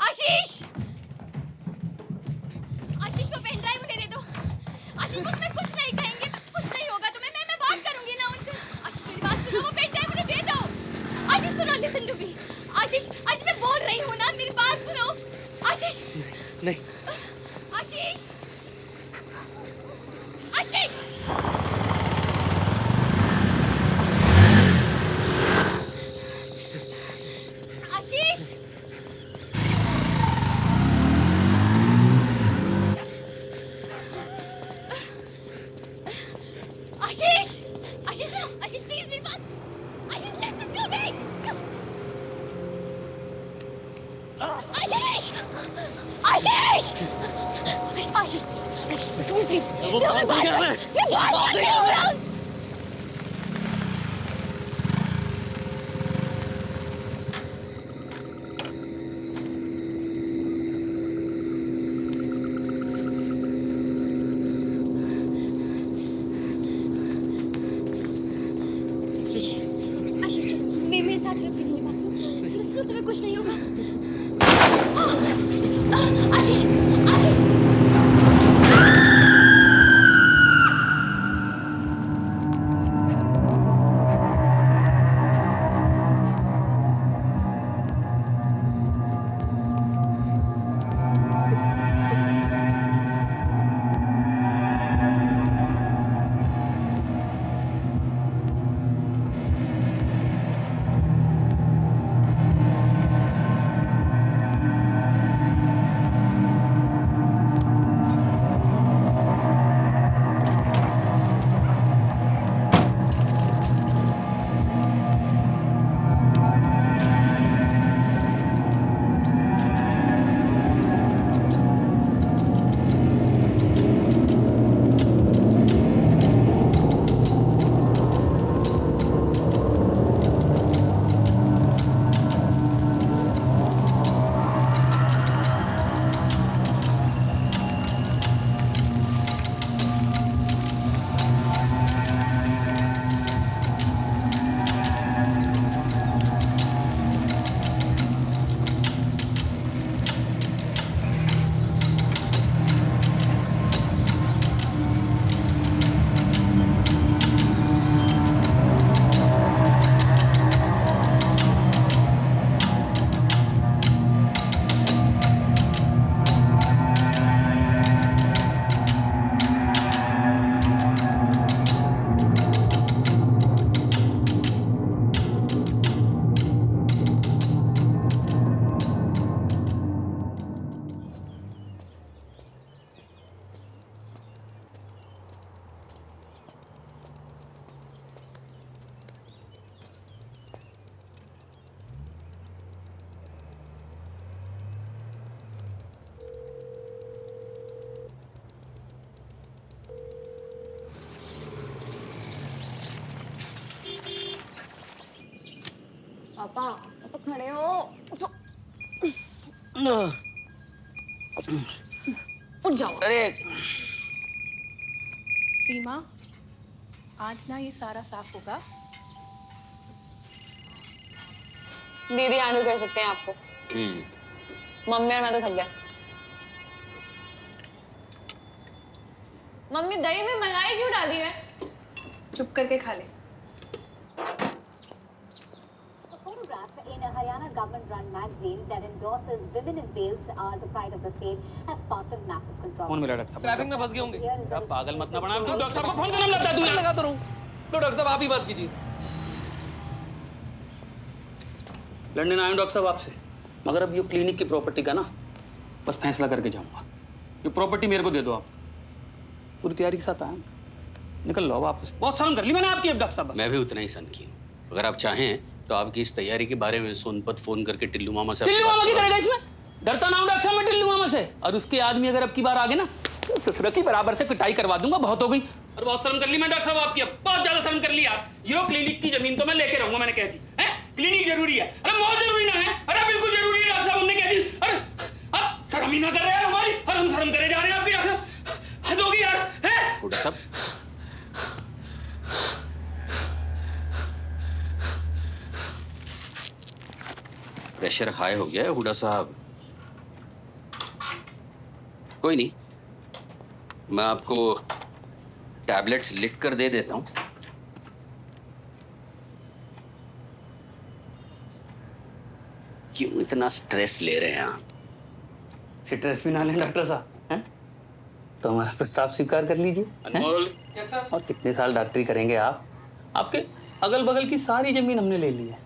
आशीष, आशीष वो pen drive मुझे दे दो। आशीष वो तुम्हें कुछ नहीं कहेंगे, कुछ नहीं होगा तुम्हें, मैं बात करूंगी ना उनसे। आशीष मेरी बात सुनो, वो पेन ड्राइव मुझे दे दो। आशीष सुनो, लिसन टू मी। आशीष, आज मैं बोल रही हूँ ना, मेरी बात सुनो। आशीष नहीं। आशीष, आशीष, आशीष, आशीष, आशीष सुनो, आशीष प्लीज मेरी बात, आशीष लिसन टू मी। आशीष, आशीष, आशीष, वो बात नहीं कर रहे। ये बात नहीं हो रहा। आशीष, मेरे साथ चलो प्लीज, मेरी बात सुनो। सुनो सुनो, तुम्हें कुछ नहीं होगा। आशीष, आशीष, पापा, पापा खड़े हो, उठो, उठ जाओ। अरे सीमा, आज ना ये सारा साफ होगा। दीदी हैंडल कर सकते हैं आपको। मम्मी और मैं तो थक गए। मम्मी दही में मलाई क्यों डाली है? चुप करके खा ले। In a Haryana government-run magazine that endorses women in Wales are the pride of the state has sparked a massive controversy. कौन मिला डॉक्टर साहब? ट्रैफिक में फंस गए होंगे। Here is the आप पागल मत ना बना, response. क्यों डॉक्टर साहब को फोन करना लगता है तू? मैं लगाता रहूं। लो डॉक्टर साहब आप ही बात कीजिए। लड़ने आया हूं डॉक्टर साहब आपसे, मगर अब ये क्लिनिक की प्रॉपर्टी का ना बस फैसला करके जाऊंगा। ये प्रॉपर्टी मेरे को दे दो आप। पूरी तैयारी के साथ आया हूं। निकल लो वापस। बहुत शर्म कर ली मैंने आपकी अब डॉक्टर साहब। मैं भी उतना ही सन की हूँ। अगर आप चाहें तो आपकी इस तैयारी के बारे में सोनपत फोन करके टिल्लू मामा से टिल्लू मामा की करेगा इसमें? डरता ना हूं डॉक्टर साहब मैं टिल्लू मामा से। और उसके आदमी अगर अब की बार आगे ना तो सुरती बराबर से पिटाई करवा दूंगा। बहुत हो गई। और बहुत शर्म कर ली मैं डॉक्टर साहब आपकी, अब बहुत ज्यादा शर्म कर ली यार। यो क्लिनिक की जमीन तो मैं लेके रहूंगा, मैंने कह दी है। क्लिनिक जरूरी है। अरे बहुत जरूरी ना है? अरे बिल्कुल जरूरी है डॉक्टर साहब, हमने कह दी। अरे अब शर्म ही ना कर रहे हैं हमारी, और हम शर्म करे जा रहे हैं आपकी डॉक्टर साहब। हद होगी यार है। हुड्डा साहब, प्रेशर हाई हो गया है हुड्डा साहब। कोई नहीं, मैं आपको टैबलेट्स लिख कर दे देता हूँ। क्यों इतना स्ट्रेस ले रहे हैं आप? स्ट्रेस भी ना लें डॉक्टर साहब, हैं? तो हमारा प्रस्ताव स्वीकार कर लीजिए। अनमोल, और कितने साल डॉक्टरी करेंगे आप? आपके अगल बगल की सारी जमीन हमने ले ली है,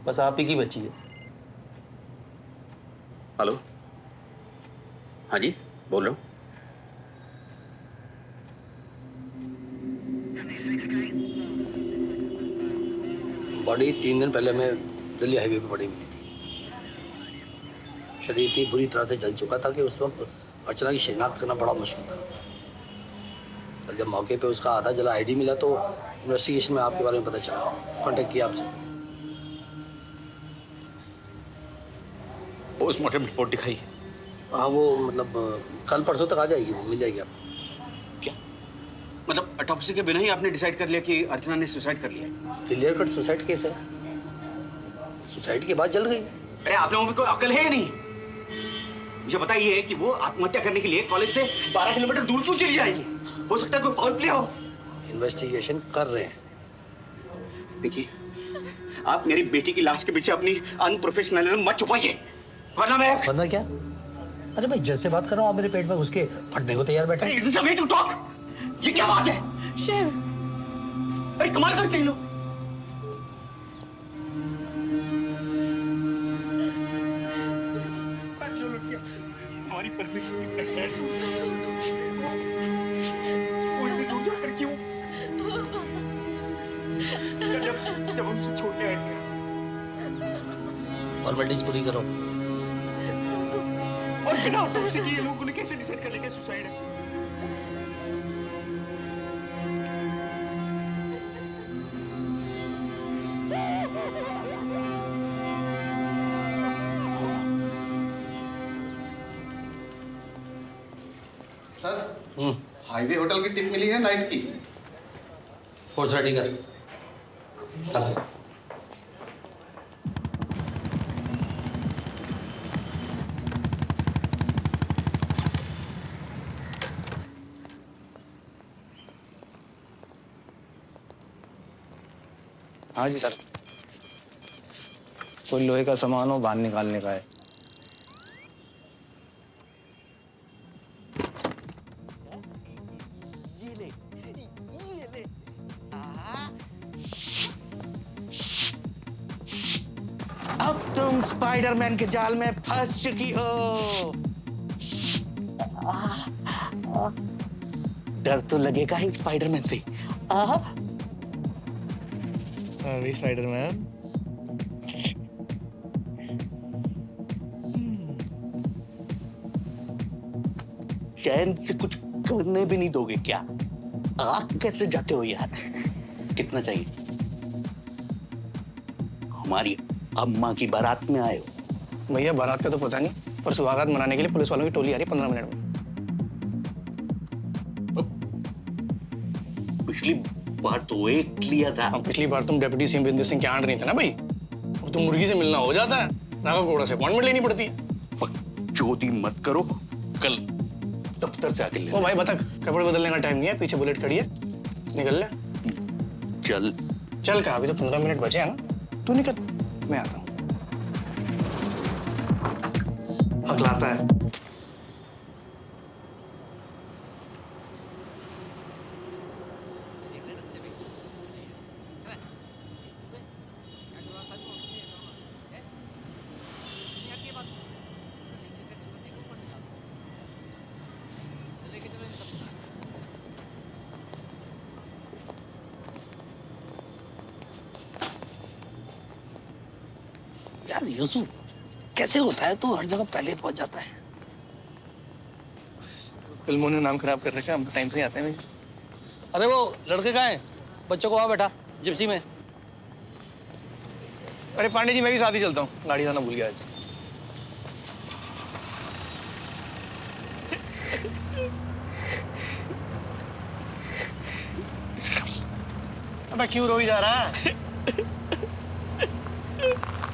बस आप ही की बची है। हेलो, हाँ जी, बोल रहा हूँ। बॉडी 3 दिन पहले मैं दिल्ली हाईवे पे पड़ी मिली थी। शरीर इतनी बुरी तरह से जल चुका था कि उस वक्त अर्चना की शिनाख्त करना बड़ा मुश्किल था। कल जब मौके पे उसका आधा जला आईडी मिला तो इन्वेस्टिगेशन में आपके बारे में पता चला, कांटेक्ट किया आपसे। पोस्टमार्टम रिपोर्ट दिखाई? हाँ, वो मतलब कल परसों तक आ जाएगी, वो मिल जाएगी आपको। क्या मतलब ऑटोप्सी के बिना ही आपने डिसाइड कर लिया कि अर्चना ने सुसाइड कर लिया? क्लियर कट सुसाइड केस है। सुसाइड के बाद जल गई। अरे आप लोगों में कोई अकल है या नहीं? मुझे बताइए कि वो आत्महत्या करने के लिए कॉलेज से 12 किलोमीटर दूर क्यों चली जाएगी? हो सकता है कोई फाउल प्ले हो। इन्वेस्टिगेशन कर रहे हैं। देखिए, आप मेरी बेटी की लाश के पीछे अपनी अनप्रोफेशनलिज्म मत छुपाइए, वरना मैं वरना क्या? अरे भाई, जैसे बात कर रहा हूँ आप मेरे पेट में घुस के फटने को तैयार बैठे। Is this a way to talk? ये क्या बात है? शिव, अरे कमाल करते हैं लोग। हमारी परमिशन की प्रेशर कोई भी दूर जाकर क्यों? जब हम उसे छोड़ने आए थे। फॉर्मेलिटीज पूरी करो। और बिना ऑटोप्सी के ये लोग उन्हें कैसे डिसाइड कर लेंगे सुसाइड है? सर, हाईवे होटल की टिप मिली है नाइट की। फोर्स रेडी कर। हाँ सर। हाँ जी सर, कोई लोहे का सामान हो, बाहर निकालने का है। अब तुम स्पाइडरमैन के जाल में फंस चुकी हो। डर तो लगेगा ही स्पाइडरमैन से। अभी स्पाइडरमैन चैन से कुछ करने भी नहीं दोगे क्या? आग कैसे जाते हो यार? कितना चाहिए? हमारी अम्मा की बारात में आए हो? भैया बारात का तो पता नहीं, पर सुहागरात मनाने के लिए पुलिस वालों की टोली आ रही है 15 मिनट में। पिछली बार तो एक लिया था। अब पिछली बार तुम डिप्टी सीएम वीरेंद्र सिंह के आंट नहीं थे ना भाई, अब तुम मुर्गी से मिलना हो जाता है, राघव कोड़ा से अपॉइंटमेंट लेनी पड़ती है। बकचोदी मत करो, कल दफ्तर से आके ले। ओ भाई बता, कपड़े बदलने का टाइम नहीं है, पीछे बुलेट खड़ी है, निकल ले। चल चल कहा, अभी तो 15 मिनट बचे हैं ना, तू निकल, मैं आता हूँ। हकलाता है। यार यूसुफ, कैसे होता है तो हर जगह पहले पहुंच जाता है? फिल्मों ने नाम खराब कर रखा है, हम टाइम से ही आते हैं भाई। अरे वो लड़के कहाँ हैं? बच्चों को वहाँ बैठा जिप्सी में। अरे पांडे जी, मैं भी साथ ही चलता हूँ, गाड़ी लाना भूल गया आज। अबे क्यों रोई जा रहा है?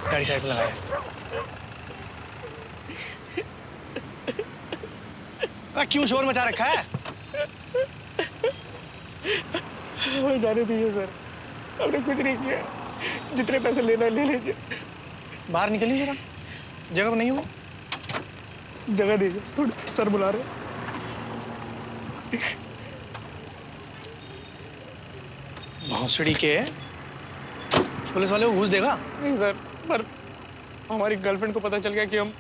गाड़ी साइड में लगाया। अरे क्यों शोर मचा रखा है? हमें जाने दीजिए सर, हमने कुछ नहीं किया। जितने पैसे लेना है ले लीजिए। बाहर निकलिए जरा, जगह पर नहीं हो। जगह दीजिए, थोड़ी सर बुला रहे। भौंसड़ी के पुलिस वाले को घूस देगा? नहीं सर, पर हमारी गर्लफ्रेंड को पता चल गया कि हम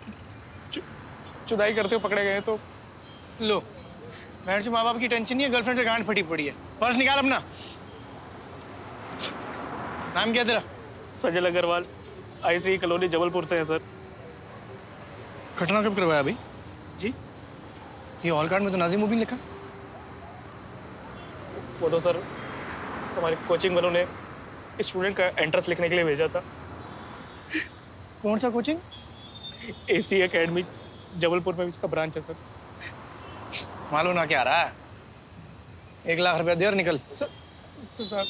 चुदाई करते हुए पकड़े गए तो। लो, बहन जी माँ बाप की टेंशन नहीं है, गर्लफ्रेंड से गांड फटी पड़ी है। पर्स निकाल अपना। नाम क्या तेरा? सजल अग्रवाल, ICI कॉलोनी जबलपुर से है सर। घटना कब करवाया अभी? जी, ये हॉल कार्ड में तो नाजिम मुबीन लिखा। वो तो सर हमारे कोचिंग वालों ने स्टूडेंट का एंट्रेंस लिखने के लिए भेजा था। कौन सा कोचिंग? ACE एकेडमी जबलपुर में इसका ब्रांच है सर। मालूम ना क्या आ रहा है? 1 लाख रुपया दे और निकल। सर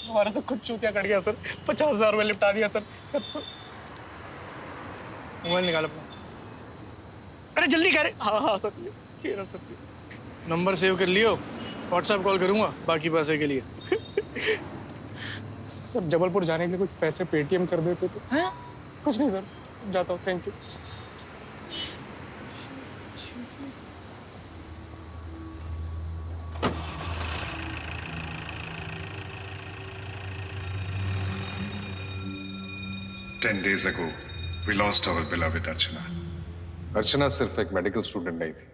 हमारा तो खुद चूतिया कट गया सर। 50,000 रुपये लिपटा दिया सर। सर तो मोबाइल निकाल अपना। अरे जल्दी कर। हाँ सर, ये रहा सर। नंबर सेव कर लियो, व्हाट्सएप कॉल करूंगा बाकी पैसे के लिए। सर जबलपुर जाने के लिए कुछ पैसे पेटीएम कर देते तो। हैं? कुछ नहीं सर, जाता हूँ, thank you. Ten days ago, we lost our beloved Archana. Archana सिर्फ एक मेडिकल स्टूडेंट नहीं थी.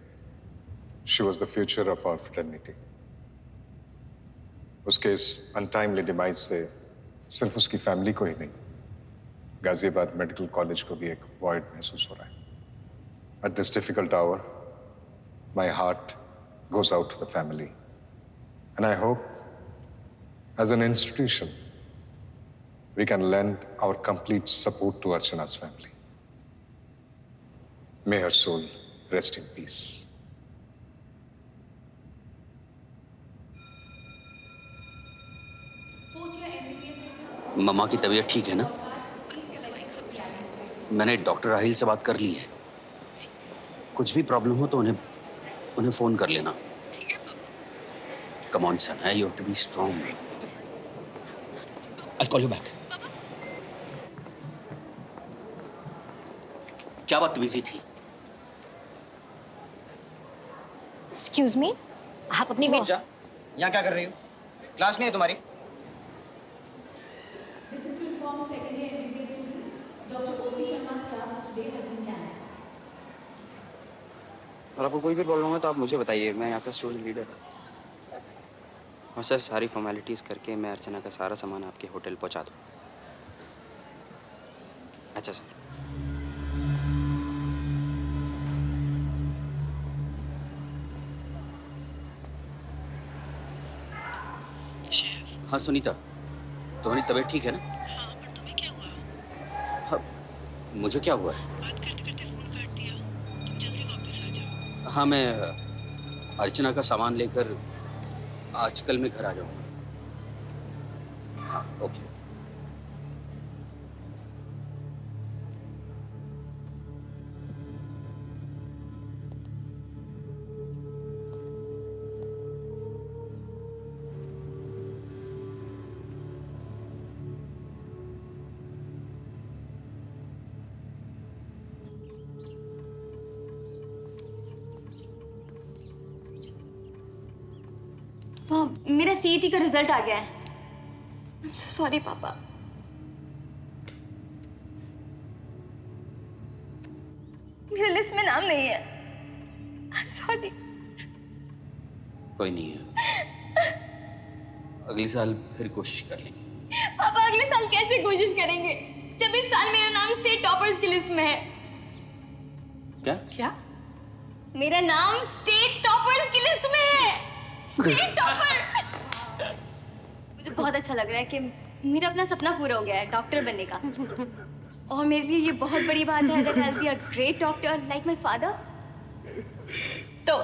She was the future of our fraternity. उसके इस अनटाइमली डिमाइज से सिर्फ उसकी फैमिली को ही नहीं, गाजियाबाद मेडिकल कॉलेज को भी एक वॉइड महसूस हो रहा है. At this difficult hour, my heart goes out to the family, and I hope, as an institution, we can lend our complete support to Archana's family. May her soul rest in peace. मम्मा की तबीयत ठीक है ना? मैंने doctor Rahil से बात कर ली है. कुछ भी प्रॉब्लम हो तो उन्हें फोन कर लेना. Come on, son. You have to be strong. I'll call you back. क्या बदतमीजी थी? एक्सक्यूज मी, आप अपनी जा, यहाँ क्या कर रही हो? क्लास नहीं है तुम्हारी? और आपको कोई भी प्रॉब्लम है तो आप मुझे बताइए, मैं यहाँ का स्टूडेंट लीडर हूँ. और सर सारी फॉर्मेलिटीज़ करके मैं अर्चना का सारा सामान आपके होटल पहुँचा दूँ. अच्छा सर. हाँ सुनीता, तुम्हारी तबीयत ठीक है ना? हाँ, पर तुम्हें क्या हुआ? हाँ, मुझे क्या हुआ है? बात करते करते फोन काट दिया. तुम जल्दी वापस आ जाओ. हाँ, मैं अर्चना का सामान लेकर आजकल मैं घर आ जाऊंगा. हाँ, ओके. मेरा CET का रिजल्ट आ गया है. I'm so sorry पापा. मेरे लिस्ट में नाम नहीं है. I'm sorry. कोई नहीं है, अगले साल फिर कोशिश कर लेंगे. पापा अगले साल कैसे कोशिश करेंगे जब इस साल मेरा नाम स्टेट टॉपर्स की लिस्ट में है? क्या? क्या? मेरा नाम स्टेट टॉपर्स की लिस्ट में है. State topper. मुझे बहुत अच्छा लग रहा है कि मेरा अपना सपना पूरा हो गया है डॉक्टर बनने का. और मेरे लिए ये बहुत बड़ी बात है that I'll be a great doctor like my father. तो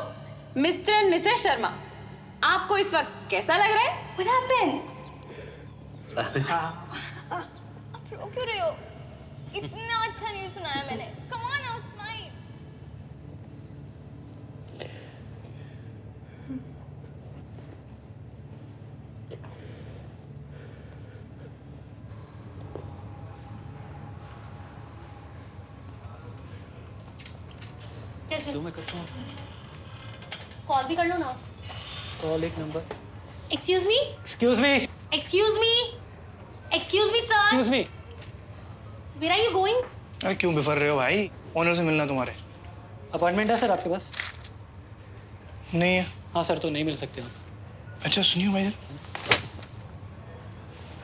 मिस्टर एंड मिसेस शर्मा, आपको इस वक्त कैसा लग रहा है? What happened? आप रो क्यों रहे हो? इतना अच्छा न्यूज़ सुनाया मैंने. Come on now, smile. जो मैं करता हूँ। कॉल भी कर लो ना। कॉल एक नंबर। Excuse me, excuse me, excuse me, excuse me sir. Excuse me. Where are you going? अरे क्यों बिफर रहे हो भाई? ओनर से मिलना तुम्हारे। अपॉइंटमेंट है सर आपके पास? नहीं है। हाँ सर, तो नहीं मिल सकते आप। अच्छा सुनिए भाई,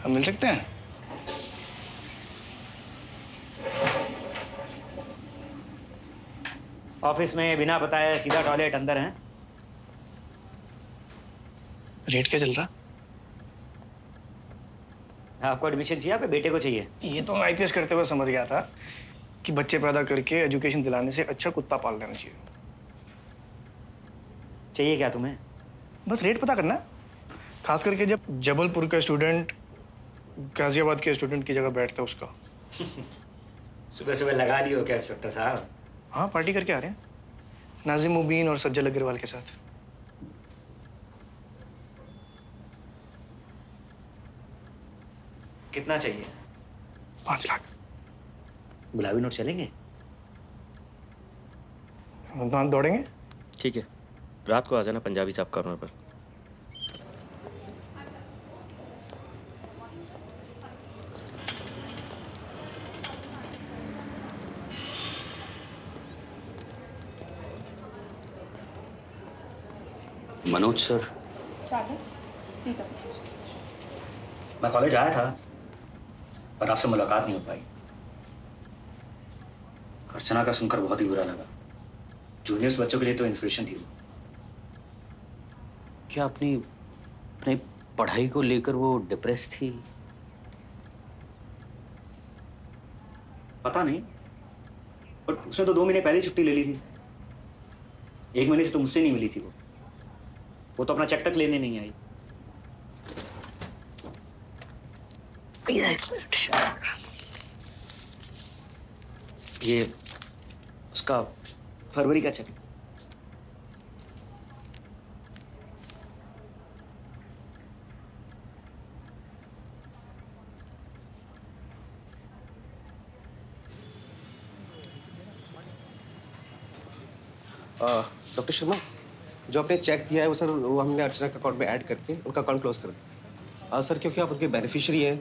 हम मिल सकते हैं? ऑफिस में बिना बताए सीधा टॉयलेट अंदर है। रेट क्या चल रहा? आपको एडमिशन चाहिए, आपके बेटे को चाहिए? ये तो मैं आईपीएस करते हुए समझ गया था कि बच्चे पैदा करके एजुकेशन दिलाने से अच्छा कुत्ता पाल लेना चाहिए। चाहिए क्या तुम्हें? बस रेट पता करना है। खास करके जब जबलपुर का स्टूडेंट गाजियाबाद के स्टूडेंट की जगह बैठता है उसका। सुबह सुबह लगा लियो क्या इंस्पेक्टर साहब? हाँ, पार्टी करके आ रहे हैं नाजिम मुबीन और सज्जल अग्रवाल के साथ। कितना चाहिए? 5 लाख। गुलाबी नोट चलेंगे? हम दौड़ेंगे। ठीक है, रात को आ जाना पंजाबी चाप कॉर्नर पर। मनोज सर, मैं कॉलेज आया था पर आपसे मुलाकात नहीं हो पाई। अर्चना का सुनकर बहुत ही बुरा लगा। जूनियर्स बच्चों के लिए तो इंस्पिरेशन थी वो। क्या अपनी अपनी पढ़ाई को लेकर वो डिप्रेस थी? पता नहीं, पर उसने तो 2 महीने पहले ही छुट्टी ले ली थी। 1 महीने से तो मुझसे नहीं मिली थी वो तो अपना चेक तक लेने नहीं आई। ये उसका फरवरी का चेक। डॉक्टर शर्मा, जो आपने चेक दिया है वो सर, वो हमने अर्चना के अकाउंट में ऐड करके उनका अकाउंट क्लोज कर दिया। सर क्योंकि आप उनके बेनिफिशियरी हैं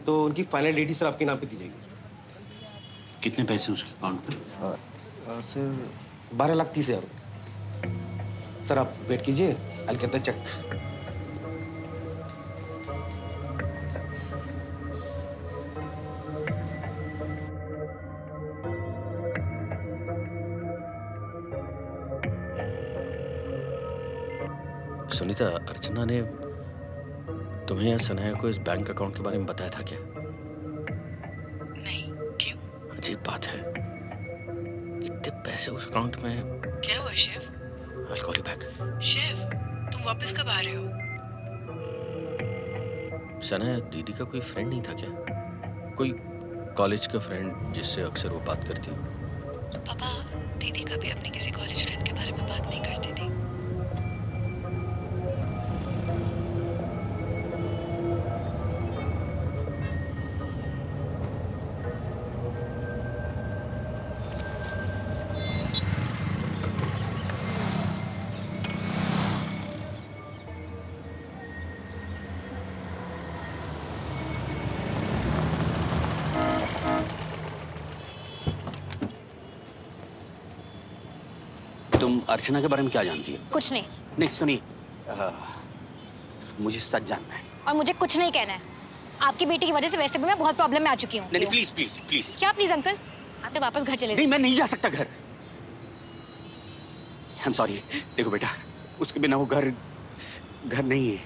तो उनकी फाइनल डेट सर आपके नाम पे दी जाएगी। कितने पैसे उसके अकाउंट पे? सर 12,30,000। सर आप वेट कीजिए, I get the check. Sunita, Archana ने तुम्हें या सनाया को इस बैंक अकाउंट के बारे में बताया था क्या? नहीं, क्यों? अजीब बात है, इतने पैसे उस अकाउंट में। क्या हुआ Shiv? I'll call you back. Shiv, तुम वापस कब आ रहे हो? सनाया दीदी का कोई फ्रेंड नहीं था क्या? कोई कॉलेज का फ्रेंड जिससे अक्सर वो बात करती हो? पापा दीदी कभी अपने किसी कॉलेज फ्रेंड के बारे में बात नहीं करती थी। तुम अर्चना के बारे में क्या जानती हो? कुछ नहीं। नहीं सुनिए, मुझे सच जानना है। और मुझे कुछ नहीं कहना है। आपकी बेटी की वजह से वैसे भी मैं बहुत प्रॉब्लम में आ चुकी हूँ। नहीं प्लीज प्लीज प्लीज। क्या प्लीज अंकल? आप तो वापस घर चले नहीं, मैं नहीं जा सकता घर। I am sorry. देखो बेटा, उसके बिना वो घर नहीं है।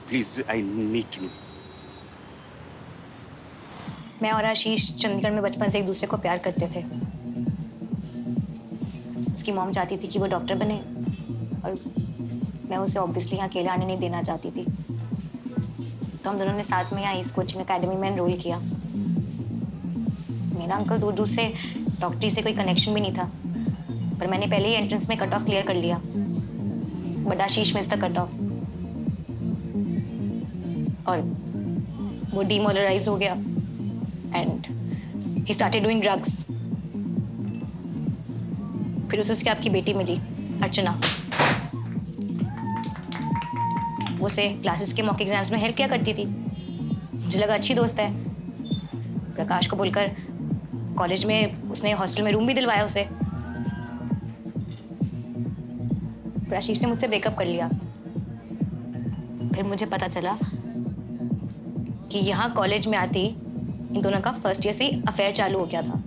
Please, I need to know. मैं और आशीष चंडीगढ़ में बचपन से एक दूसरे को प्यार करते थे। उसकी मॉम चाहती थी कि वो डॉक्टर बने और मैं उसे ऑब्वियसली यहाँ अकेले आने नहीं देना चाहती थी। तो हम दोनों ने साथ में यहाँ इस कोचिंग एकेडमी में एनरोल किया। मेरा अंकल दूर दूर से डॉक्टरी से कोई कनेक्शन भी नहीं था, पर मैंने पहले ही एंट्रेंस में कट ऑफ क्लियर कर लिया। But Ashish miss the cut off और वो डीमोरलाइज हो गया and he started doing drugs. फिर उसे आपकी बेटी मिली, अर्चना। वो उसे क्लासेस के मॉक एग्जाम्स में हेल्प किया करती थी। मुझे लगा अच्छी दोस्त है। प्रकाश को बोलकर कॉलेज में उसने हॉस्टल में रूम भी दिलवाया उसे। पर आशीष ने मुझसे ब्रेकअप कर लिया। फिर मुझे पता चला कि यहाँ कॉलेज में आती इन दोनों का फर्स्ट ईयर से अफेयर चालू हो गया था।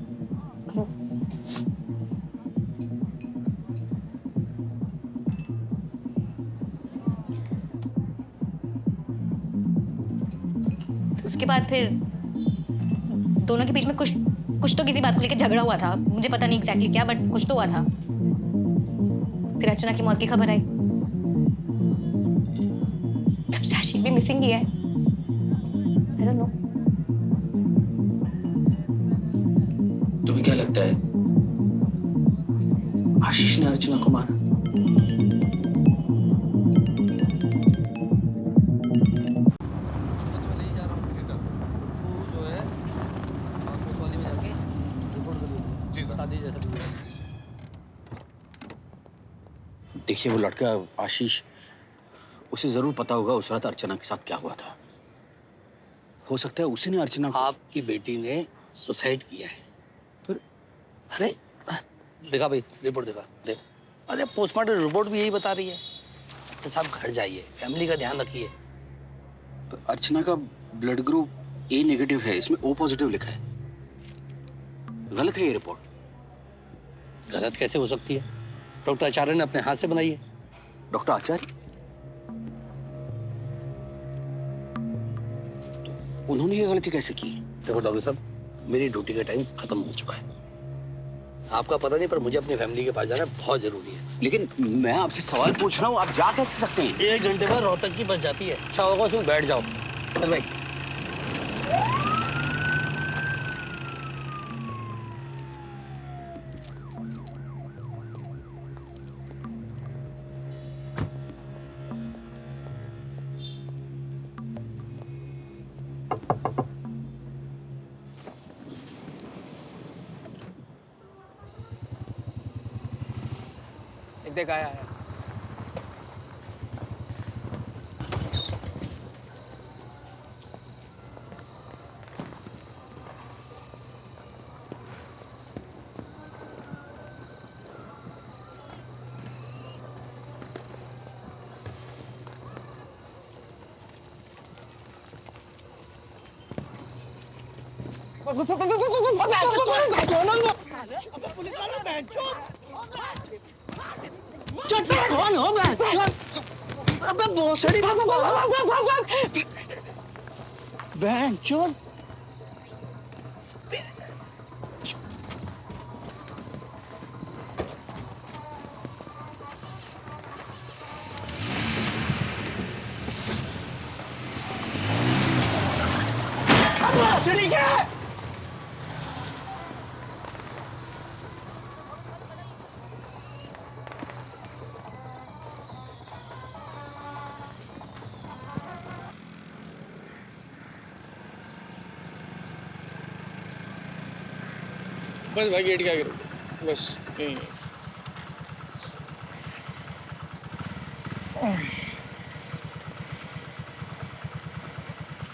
तो उसके बाद फिर दोनों के बीच में कुछ तो किसी बात को लेकर झगड़ा हुआ था। मुझे पता नहीं एग्जैक्टली क्या, बट कुछ तो हुआ था। फिर अर्चना की मौत की खबर आई। तब से आशीष भी मिसिंग ही है। I don't know. तुम्हें क्या लगता है आशीष ने अर्चना को मारा? देखिए वो लड़का आशीष, उसे जरूर पता होगा उस रात अर्चना के साथ क्या हुआ था। हो सकता है उसी ने अर्चना को... आपकी बेटी ने सुसाइड किया है। फिर अरे देखा भाई, रिपोर्ट देखा देख। अरे पोस्टमार्टम रिपोर्ट भी यही बता रही है। डॉक्टर साहब घर जाइए, फैमिली का ध्यान रखिए। तो अर्चना का ब्लड ग्रुप ए नेगेटिव है, इसमें ओ पॉजिटिव लिखा है। गलत है ये रिपोर्ट। गलत कैसे हो सकती है? डॉक्टर आचार्य ने अपने हाथ से बनाई है। डॉक्टर आचार्य? उन्होंने ये गलती कैसे की? देखो डॉक्टर साहब, मेरी ड्यूटी का टाइम खत्म हो चुका है। आपका पता नहीं, पर मुझे अपनी फैमिली के पास जाना बहुत जरूरी है। लेकिन मैं आपसे सवाल पूछ रहा हूँ, आप जा कैसे सकते हैं? 1 घंटे बाद रोहतक की बस जाती है। अच्छा होगा उसमें बैठ जाओ। चल भाई। देख आया है। कौन हो मैं? अबे भोसड़ी बहन चोद। भोसड़ी क्या? बस भाई गेट के आगे रुको, बस यहीं।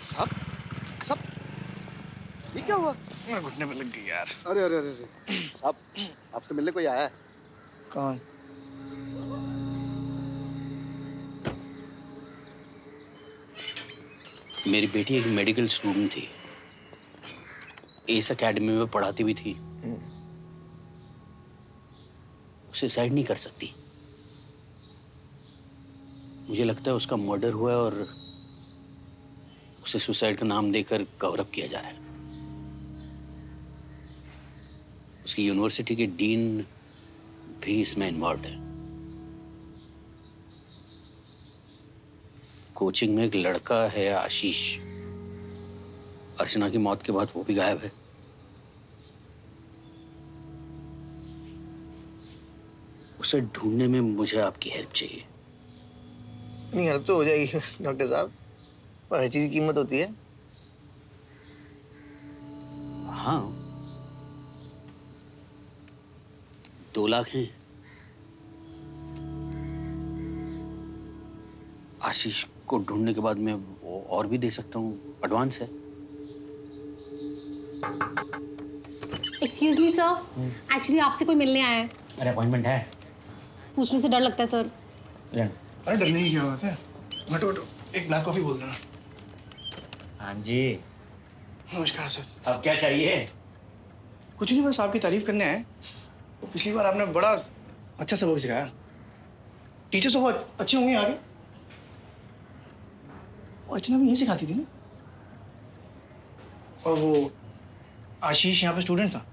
सब सब ये क्या हुआ? मैं घुटने पे लग गई यार। अरे अरे अरे अरे साहब, आपसे मिलने कोई आया है? कौन? मेरी बेटी एक मेडिकल स्टूडेंट थी, एस एकेडमी में पढ़ाती भी थी। सुसाइड नहीं कर सकती। मुझे लगता है उसका मर्डर हुआ है और उसे सुसाइड का नाम देकर कवर अप किया जा रहा है। उसकी यूनिवर्सिटी के डीन भी इसमें इन्वॉल्व है। कोचिंग में एक लड़का है आशीष, अर्चना की मौत के बाद वो भी गायब है। उसे ढूंढने में मुझे आपकी हेल्प चाहिए। नहीं, हेल्प तो हो जाएगी डॉक्टर साहब, पर हर चीज की कीमत होती है। हाँ, 2 लाख हैं। आशीष को ढूंढने के बाद मैं और भी दे सकता हूँ, एडवांस है। एक्सक्यूज मी सर, एक्चुअली आपसे कोई मिलने आया है। अरे अपॉइंटमेंट है। पूछने से डर लगता है सर। अरे डरने की क्या बात है, बैठो बैठो, एक ब्लैक कॉफी बोल देना। हाँ जी। नमस्कार सर। अब क्या चाहिए? कुछ नहीं, बस आपकी तारीफ करने आए। पिछली बार आपने बड़ा अच्छा सबक सिखाया। टीचर्स तो बहुत अच्छे होंगे आगे। और अर्चना भी यही सिखाती थी ना। और वो आशीष यहाँ पे स्टूडेंट था।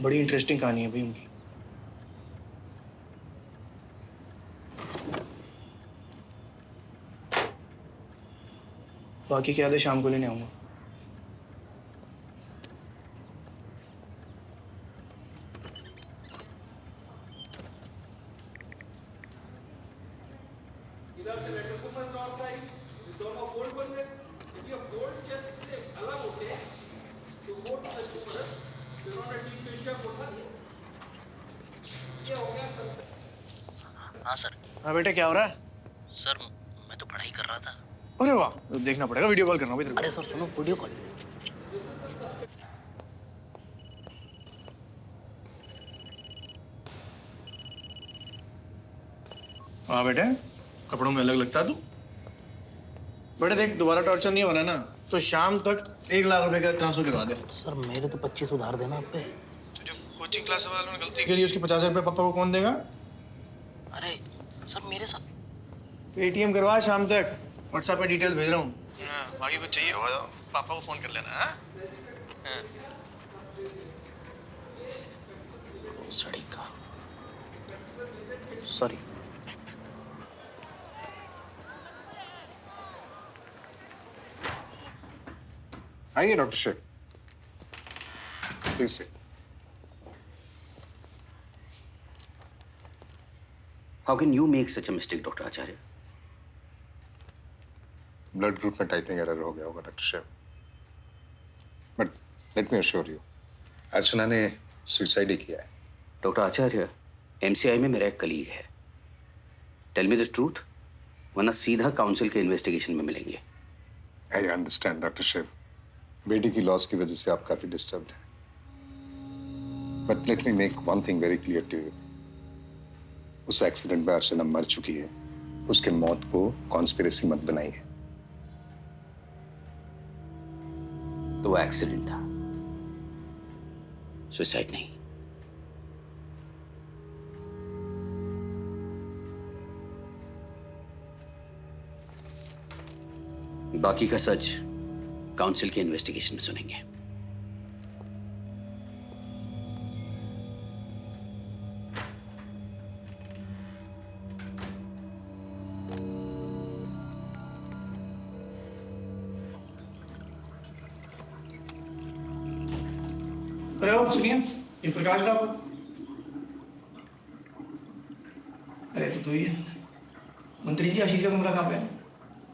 बड़ी इंटरेस्टिंग कहानी है भाई उनकी। बाकी क्या है, शाम को लेने आऊंगा। हाँ सर। हाँ बेटा, क्या हो रहा है? सर मैं तो पढ़ाई कर रहा था। अरे वाह, देखना पड़ेगा, वीडियो कॉल करना भाई। अरे सर सुनो, वीडियो कॉल। हाँ बेटे, कपड़ों में अलग लगता तू। बेटे देख, दोबारा टॉर्चर नहीं होना ना, तो शाम तक 1 लाख रुपए का ट्रांसफर करवा दे। सर मेरे तो 25 उधार देना आप पे। तो जो कोचिंग क्लास वालों ने गलती करी, उसके 50 रुपए पापा को कौन देगा? अरे सर मेरे साथ पेटीएम करवा शाम तक, व्हाट्सएप पे डिटेल्स भेज रहा हूँ। बाकी कुछ चाहिए होगा तो पापा को फोन कर लेना। हाँ? सड़ी का सॉरी। आइए डॉक्टर शेख, प्लीज से। How can you make such a mistake, doctor Acharya? Blood group में टाइपिंग एरर हो गया होगा doctor Shaikh. But let me assure you, Archana ने सुसाइड ही किया है। डॉक्टर आचार्य, एमसीआई में मेरा एक कलीग है। टेल मी द ट्रूथ, वरना सीधा काउंसिल के इन्वेस्टिगेशन में मिलेंगे। आई अंडरस्टैंड डॉक्टर शेख, बेटी की लॉस की वजह से आप काफी डिस्टर्ब्ड हैं। But let me make one thing very clear to you, उस एक्सीडेंट में अर्चना मर चुकी है। उसके मौत को कॉन्स्पिरेसी मत बनाइए। तो वो एक्सीडेंट था, सुसाइड नहीं। बाकी का सच काउंसिल के इन्वेस्टिगेशन में सुनेंगे। अरे आओ सुनिए, ये प्रकाश राव। अरे तो ही है। मंत्री जी, आशीष का कमरा कहाँ पे है?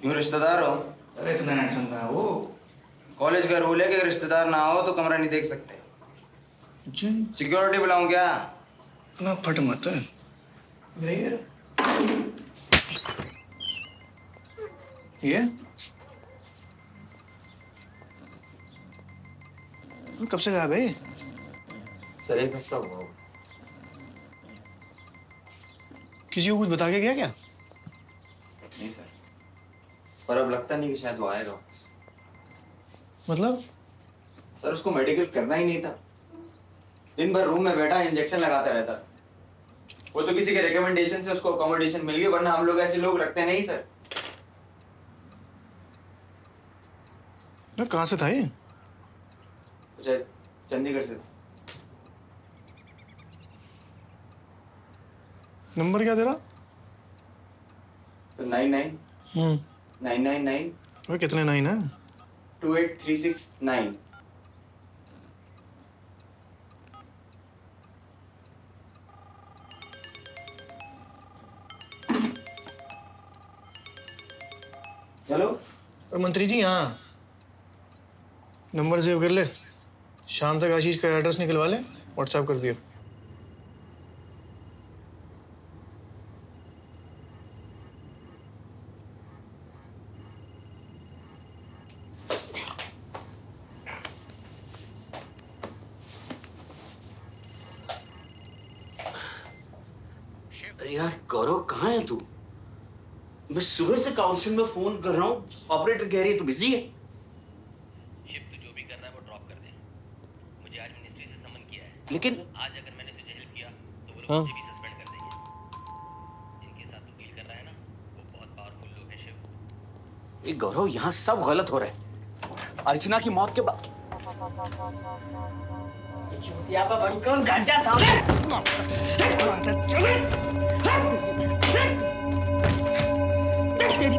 क्यों, रिश्तेदार हो? अरे इतना हैंडसम था वो। कॉलेज का रूल है कि अगर रिश्तेदार ना हो तो कमरा नहीं देख सकते। सिक्योरिटी बुलाऊं क्या? ना फट मत है। ये तू कब से गया भाई? सर 1 हफ्ता हुआ। किसी को कुछ बता के गया क्या? नहीं सर, पर अब लगता नहीं कि शायद वो आएगा वापस। मतलब? सर उसको मेडिकल करना ही नहीं था। दिन भर रूम में बैठा इंजेक्शन लगाता रहता। वो तो किसी के रिकमेंडेशन से उसको अकोमोडेशन मिल गई, वरना हम लोग ऐसे लोग रखते नहीं सर। कहाँ से था ये? शायद चंडीगढ़ से था। नंबर क्या तेरा? तो 99 वो कितने 9 है? 28369। हेलो। और मंत्री जी, हाँ नंबर सेव कर ले। शाम तक आशीष का एड्रेस निकलवा ले, व्हाट्सएप कर दियो। अरे यार गौरव, कहाँ है तू? मैं सुबह से काउंसिल में फोन कर रहा हूँ, ऑपरेटर कह रही है तू बिजी है। शिफ्ट जो भी कर रहा है वो ड्रॉप कर दे। मुझे आज मिनिस्ट्री से समन किया है। लेकिन आज अगर मैंने तुझे हेल्प किया तो वो लोग मुझे भी सस्पेंड कर देंगे। जिनके साथ तू डील कर रहा है ना, वो बहुत पावरफुल लोग हैं शिव। ये गौरव, यहाँ सब गलत हो रहा है। अर्चना की मौत के बाद चूतिया का बनकर गांजा साले। तेरी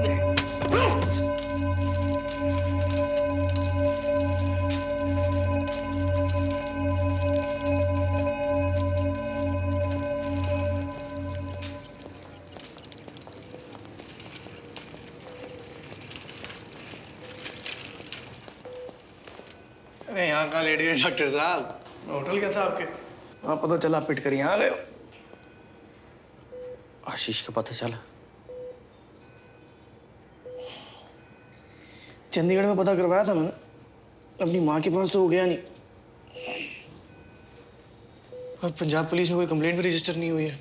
अरे यहाँ कहाँ लेट गए डॉक्टर साहब? मैं होटल गया था आपके, वहाँ पता चला पिट कर यहाँ आ गए हो। आशीष का पता चला? चंडीगढ़ में पता करवाया था मैंने, अपनी माँ के पास तो हो गया नहीं। और पंजाब पुलिस में कोई कंप्लेंट भी रजिस्टर नहीं हुई है।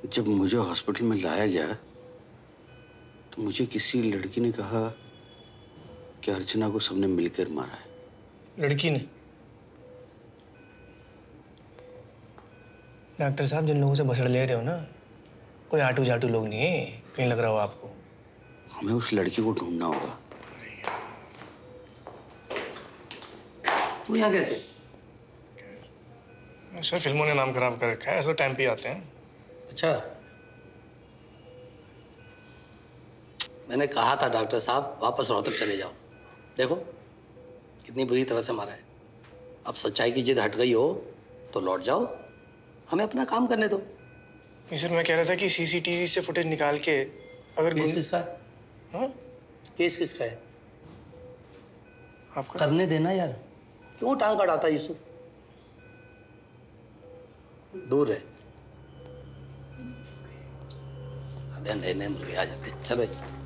जब मुझे हॉस्पिटल में लाया गया तो मुझे किसी लड़की ने कहा कि अर्चना को सबने मिलकर मारा है। लड़की ने? डॉक्टर साहब, जिन लोगों से बसड़ ले रहे हो ना, कोई आटू जाटू लोग नहीं है, कहीं लग रहा हो आपको। हमें उस लड़की को ढूंढना होगा। तू यहाँ कैसे? सर, फिल्मों ने नाम खराब कर रखा है, ऐसा टाइम पे आते हैं। अच्छा, मैंने कहा था डॉक्टर साहब वापस रोहतक चले जाओ। देखो कितनी बुरी तरह से मारा है। अब सच्चाई की जिद हट गई हो तो लौट जाओ, हमें अपना काम करने दो। नहीं सर, मैं कह रहा था कि सीसीटीवी से फुटेज निकाल के अगर केस किसका है? हाँ? केस किसका है? आपका। करने देना यार, क्यों टांग अड़ाता यूसुफ? दूर है। अरे नए नए मुर्गे आ जाते। चल भाई।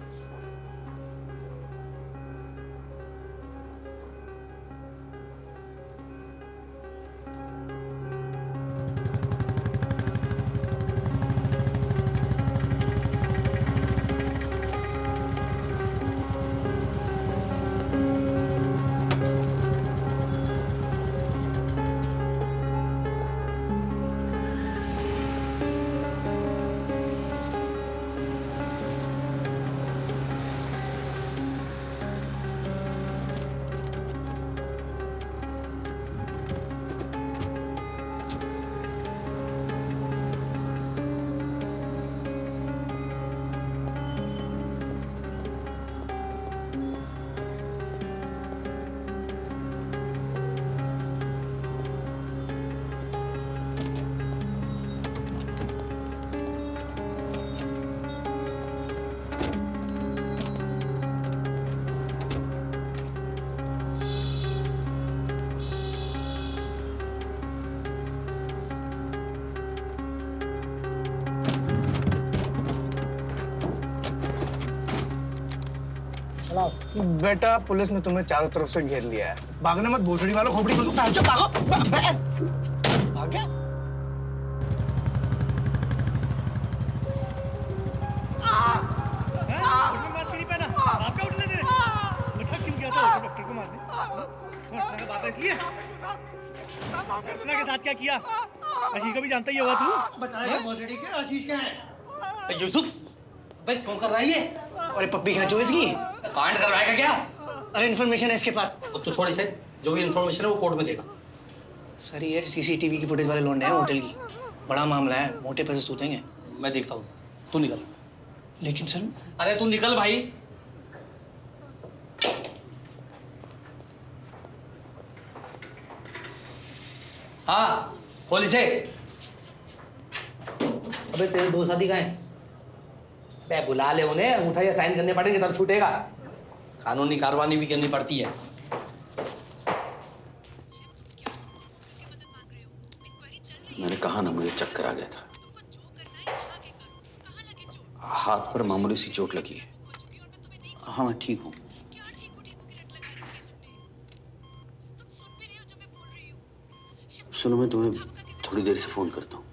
बेटा, पुलिस ने तुम्हें चारों तरफ से घेर लिया है। भागना मत, भोसड़ी वालों, खोपड़ी खोल दो। भागो, भाग गया। मास्क नहीं पहना, आपका उठने दे। बता क्यों गया था डॉक्टर को मारने? अर्चना का बात है इसलिए? अर्चना के साथ क्या किया? आशीष को भी जानता ही होगा तू। बताया भोसड़ी के आशीष क्या है? यूसुफ, भाई क्यों कर रहा है ये? अरे पप्पी खींचो इसकी। कांड करवाएगा क्या? अरे इन्फॉर्मेशन है इसके पास। तो छोड़ इसे, जो भी इन्फॉर्मेशन है वो कोर्ट में देगा। सर, ये सीसीटीवी की फुटेज वाले लौंडे हैं होटल की। बड़ा मामला है, मोटे पैसे सूतेंगे। मैं देखता हूँ, तू निकल। लेकिन सर। अरे तू निकल भाई। हाँ, खोल इसे। अबे तेरे दो साथी कहाँ हैं? बे बुला ले उन्हें, अंगूठा या साइन करने पड़ेंगे तब छूटेगा। कानूनी कार्रवाई भी करनी पड़ती है। मैंने कहा ना, मुझे चक्कर आ गया था। हाथ पर मामूली सी चोट लगी है। हाँ, मैं ठीक हूँ। सुनो, मैं तुम्हें थोड़ी देर से फोन करता हूँ।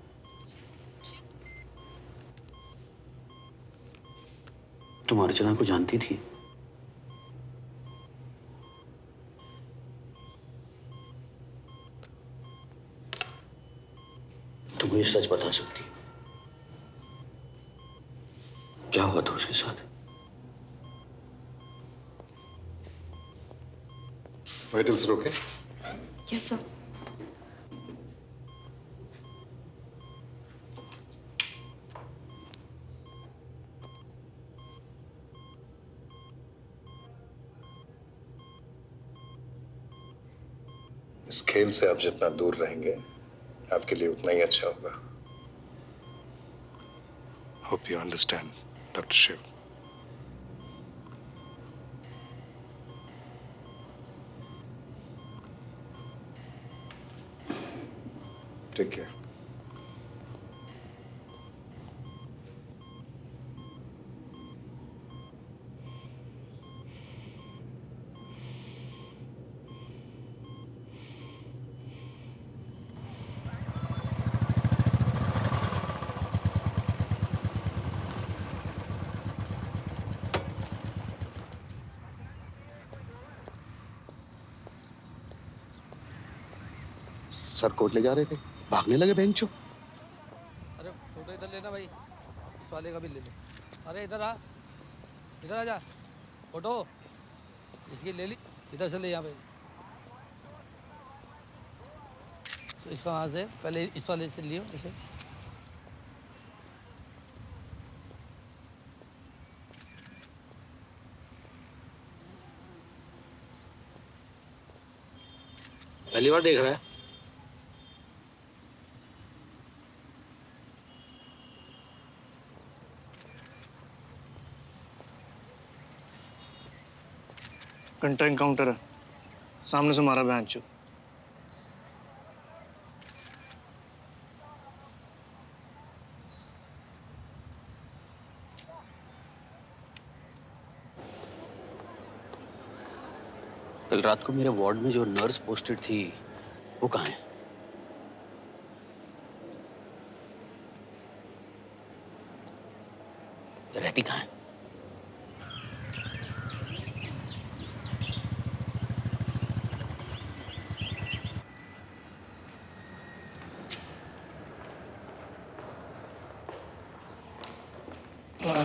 तुम अर्चना को जानती थी? तुम मुझे सच बता सकती हो, क्या हुआ था उसके साथ? वाइटल्स रोके? Yes sir. इस खेल से आप जितना दूर रहेंगे आपके लिए उतना ही अच्छा होगा। Hope you understand doctor Shiv. Take care. Sir court ले जा रहे थे, भागने लगे बेंचो। अरे फोटो इधर लेना भाई, इस वाले का भी ले ले। अरे इधर आ जा, फोटो इसकी ले ली, इधर से ले यहाँ पे। तो इसका वहाँ से पहले इस वाले से लियो इसे। पहली बार देख रहा है? कंटा एनकाउंटर है, सामने से मारा बैंचो। कल रात को मेरे वार्ड में जो नर्स पोस्टेड थी वो कहाँ है? रहती कहाँ है?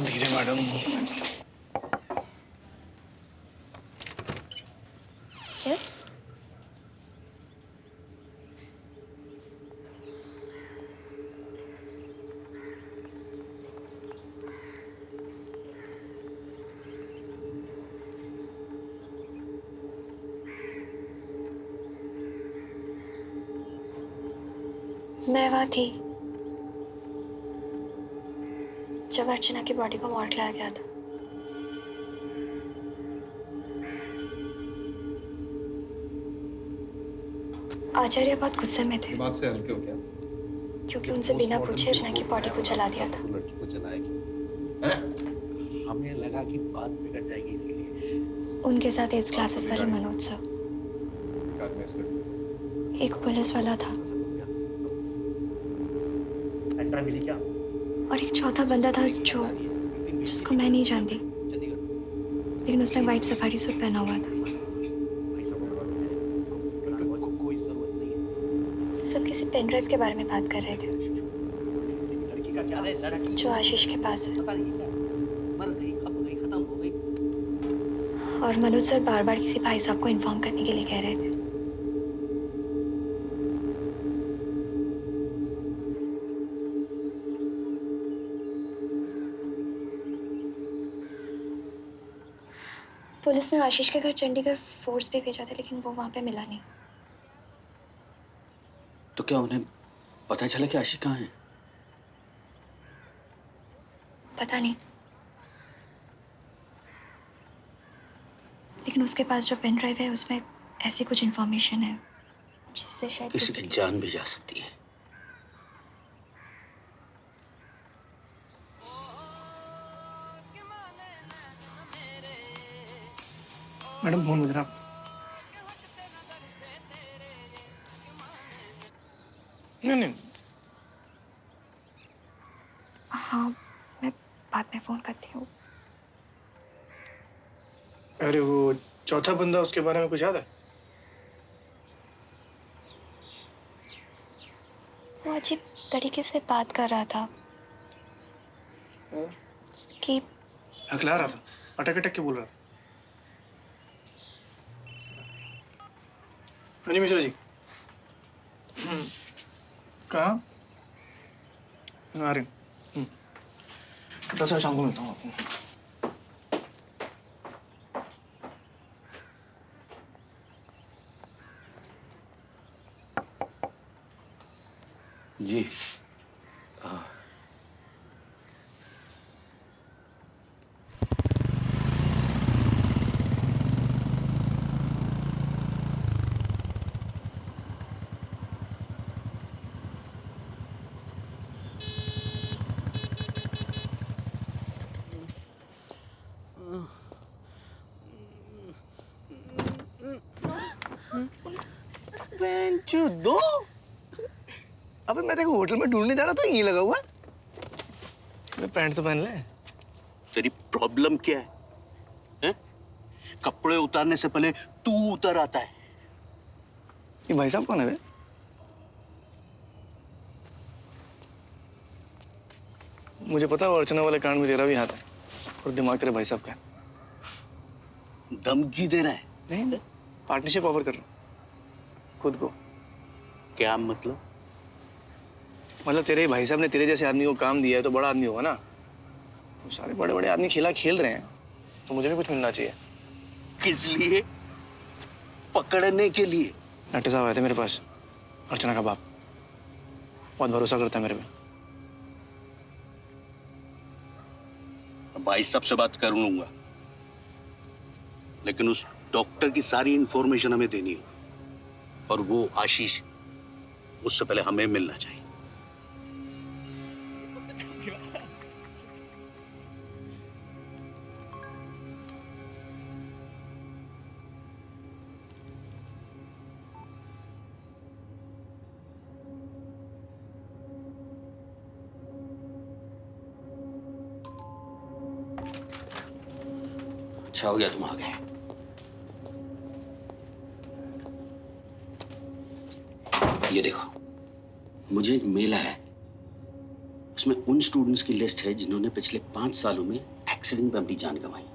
धीरे मैडम। यस। मैं वहाँ थी जब अर्चना की बॉडी को मॉर्ग लाया गया था। आचार्य बहुत गुस्से में थे। बात से हल्के हो क्या? क्योंकि उनसे बिना पूछे अर्चना की बॉडी को जला दिया था। लड़की को जलाएगी, हमें लगा कि बात बिगड़ जाएगी इसलिए। उनके साथ एज क्लासेस वाले मनोज सर, एक पुलिस वाला था और एक चौथा बंदा था जिसको मैं नहीं जानती, लेकिन उसने व्हाइट सफारी सूट पहना हुआ था। सब किसी पेन ड्राइव के बारे में बात कर रहे थे जो आशीष के पास है। और मनोज सर बार बार किसी भाई साहब को इन्फॉर्म करने के लिए कह रहे थे। पुलिस ने आशीष के घर चंडीगढ़ फोर्स भी भेजा था, लेकिन वो वहां पे मिला नहीं। तो क्या उन्हें पता चला कि आशीष कहाँ है? पता नहीं, लेकिन उसके पास जो पेन ड्राइव है उसमें ऐसी कुछ इन्फॉर्मेशन है जिससे शायद किसी की जान भी जा सकती है। मैडम फोन बज रहा। नहीं। हाँ, मैं बाद में फोन करती हूँ। अरे वो चौथा बंदा, उसके बारे में कुछ याद है? वो अजीब तरीके से बात कर रहा था। उसकी हकला रहा था, अटक अटक के बोल रहा था। हाँ जी मिश्रा जी। कहाँ? आ रहे हैं। बेटा सर, शाम को मिलता हूँ आपको। जी दो। अबे मैं देखो होटल में ढूंढने जा रहा था, ये लगा हुआ है। पैंट तो पहन ले। तेरी प्रॉब्लम क्या है? हैं? कपड़े उतारने से पहले तू उतर आता है। ये भाई साहब कौन है बे? मुझे पता है अर्चना वाले कांड में तेरा भी हाथ है, और दिमाग तेरे भाई साहब का है। धमकी दे रहा है? नहीं, पार्टनरशिप ऑफर कर रहा हूँ खुद को। क्या मतलब? मतलब तेरे भाई साहब ने तेरे जैसे आदमी को काम दिया है तो बड़ा आदमी होगा ना। तो सारे बड़े बड़े आदमी खेला खेल रहे हैं, तो मुझे भी कुछ मिलना चाहिए। किस लिए? पकड़ने के लिए? डॉक्टर साहब आए थे मेरे पास, अर्चना का बाप। बहुत भरोसा करता है मेरे पे। भाई साहब से बात कर लूंगा, लेकिन उस डॉक्टर की सारी इंफॉर्मेशन हमें देनी हो, और वो आशीष, उससे पहले हमें मिलना चाहिए। अच्छा हो गया तुम आ गए। ये देखो, मुझे एक मेल आया है। उसमें उन स्टूडेंट्स की लिस्ट है जिन्होंने पिछले 5 सालों में एक्सीडेंट में अपनी जान गंवाई।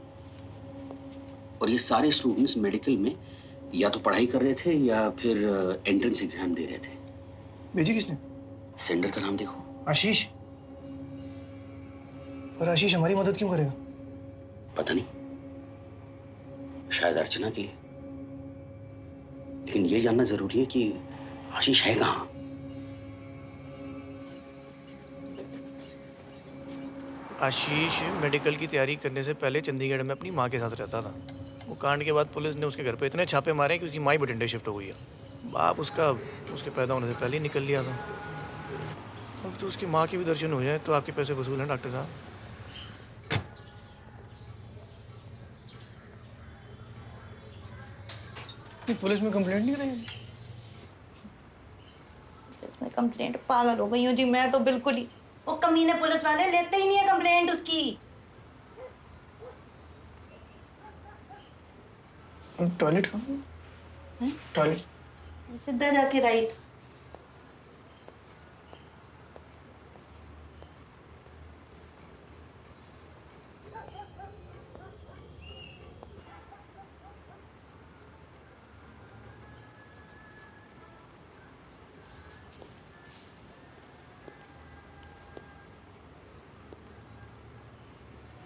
और ये सारे स्टूडेंट्स मेडिकल में या तो पढ़ाई कर रहे थे या फिर एंट्रेंस एग्जाम दे रहे थे। भेजी किसने? सेंडर का नाम देखो। आशीष। और आशीष हमारी मदद क्यों करेगा? पता नहीं, शायद अर्चना के लिए। लेकिन ये जानना जरूरी है कि आशीष है कहाँ। आशीष मेडिकल की तैयारी करने से पहले चंडीगढ़ में अपनी माँ के साथ रहता था। वो कांड के बाद पुलिस ने उसके घर पे इतने छापे मारे कि उसकी माँ ही बठिंडे शिफ्ट हो गई है। बाप उसका उसके पैदा होने से पहले ही निकल लिया था। अब तो उसकी माँ के भी दर्शन हो जाए तो आपके पैसे वसूल हैं डॉक्टर साहब। पुलिस में कंप्लेंट नहीं करेंगे? इसमें कंप्लेंट? पागल हो गई हूँ जी मैं तो बिल्कुल ही। वो कमीने पुलिस वाले लेते ही नहीं है कंप्लेंट उसकी। टॉयलेट कहाँ है? टॉयलेट सीधा जाके राइट।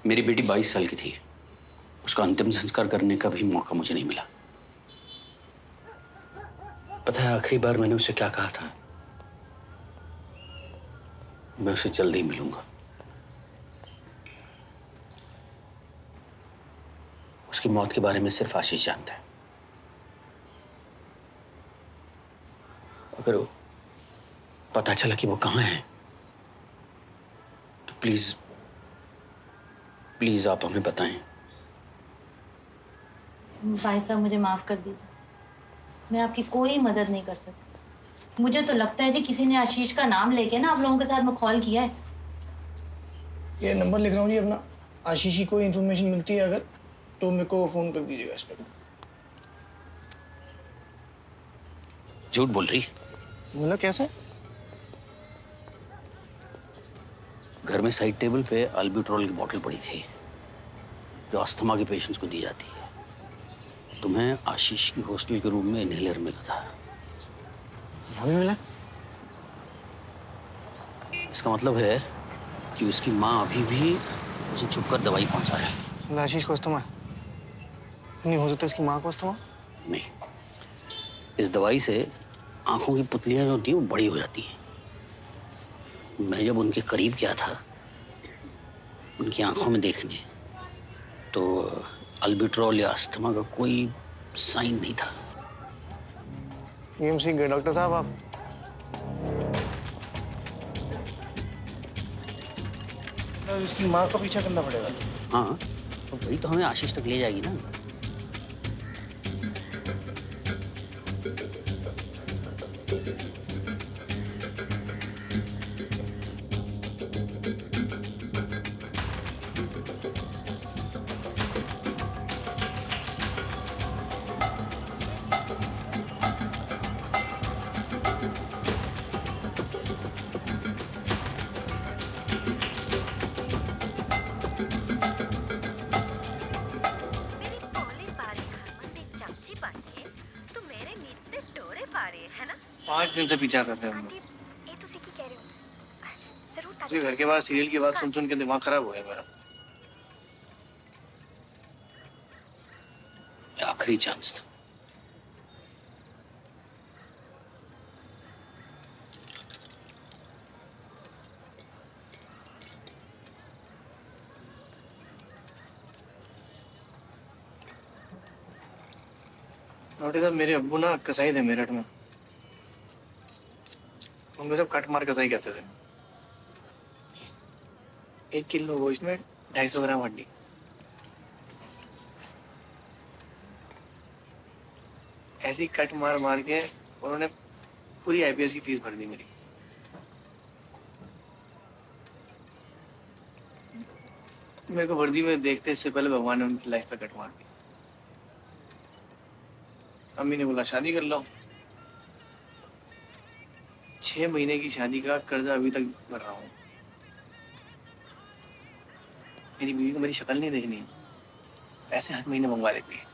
मेरी बेटी 22 साल की थी। उसका अंतिम संस्कार करने का भी मौका मुझे नहीं मिला। पता है आखिरी बार मैंने उससे क्या कहा था? मैं उसे जल्दी ही मिलूंगा। उसकी मौत के बारे में सिर्फ आशीष जानता है। अगर वो पता चला कि वो कहाँ है तो प्लीज प्लीज आप हमें बताएं। भाई साहब मुझे माफ कर दीजिए, मैं आपकी कोई मदद नहीं कर सकती। मुझे तो लगता है जी किसी ने आशीष का नाम लेके ना आप लोगों के साथ मखौल किया है। ये नंबर लिख रहा हूँ जी अपना। आशीष की कोई इन्फॉर्मेशन मिलती है अगर तो मेरे को फोन कर दीजिएगा इस पर। झूठ बोल रही? मतलब कैसे? घर में साइड टेबल पे अल्बुट्रॉल की बोतल पड़ी थी जो अस्थमा के पेशेंट्स को दी जाती है। तुम्हें आशीष की हॉस्टल के रूम में इनहेलर मिला था। हमें मिला? इसका मतलब है कि उसकी माँ अभी भी उसे छुपकर दवाई पहुंचा रही है। आशीष को अस्थमा नहीं हो सकता, इसकी माँ को अस्थमा? नहीं, इस दवाई से आंखों की पुतलियां जो होती हैं वो बड़ी हो जाती हैं। मैं जब उनके करीब गया था उनकी आंखों में देखने, तो अल्बुट्रॉल या अस्थमा का कोई साइन नहीं था। ईएमसी गए डॉक्टर साहब आप? इसकी माँ का पीछा करना पड़ेगा। हाँ, तो वही तो हमें आशीष तक ले जाएगी ना। दिन से पीछा कर रहे हैं हम लोग। घर के बाहर सीरियल की बात सुन सुन के दिमाग खराब हो गया मेरा। आखिरी चांस था। डॉक्टर साहब मेरे अब्बू ना कसाई थे मेरठ में। उनको सब कट मार कसाई कहते थे। 1 किलो गोश्त में 250 ग्राम हड्डी। ऐसी कट मार मार के उन्होंने पूरी आईपीएस की फीस भर दी मेरी। मेरे को वर्दी में देखते इससे पहले भगवान ने उनकी लाइफ पे कट मार दी। अम्मी ने बोला शादी कर लो। 6 महीने की शादी का कर्जा अभी तक भर रहा हूँ। मेरी बीवी को मेरी शक्ल नहीं देखनी, पैसे हर महीने मंगवा लेती है।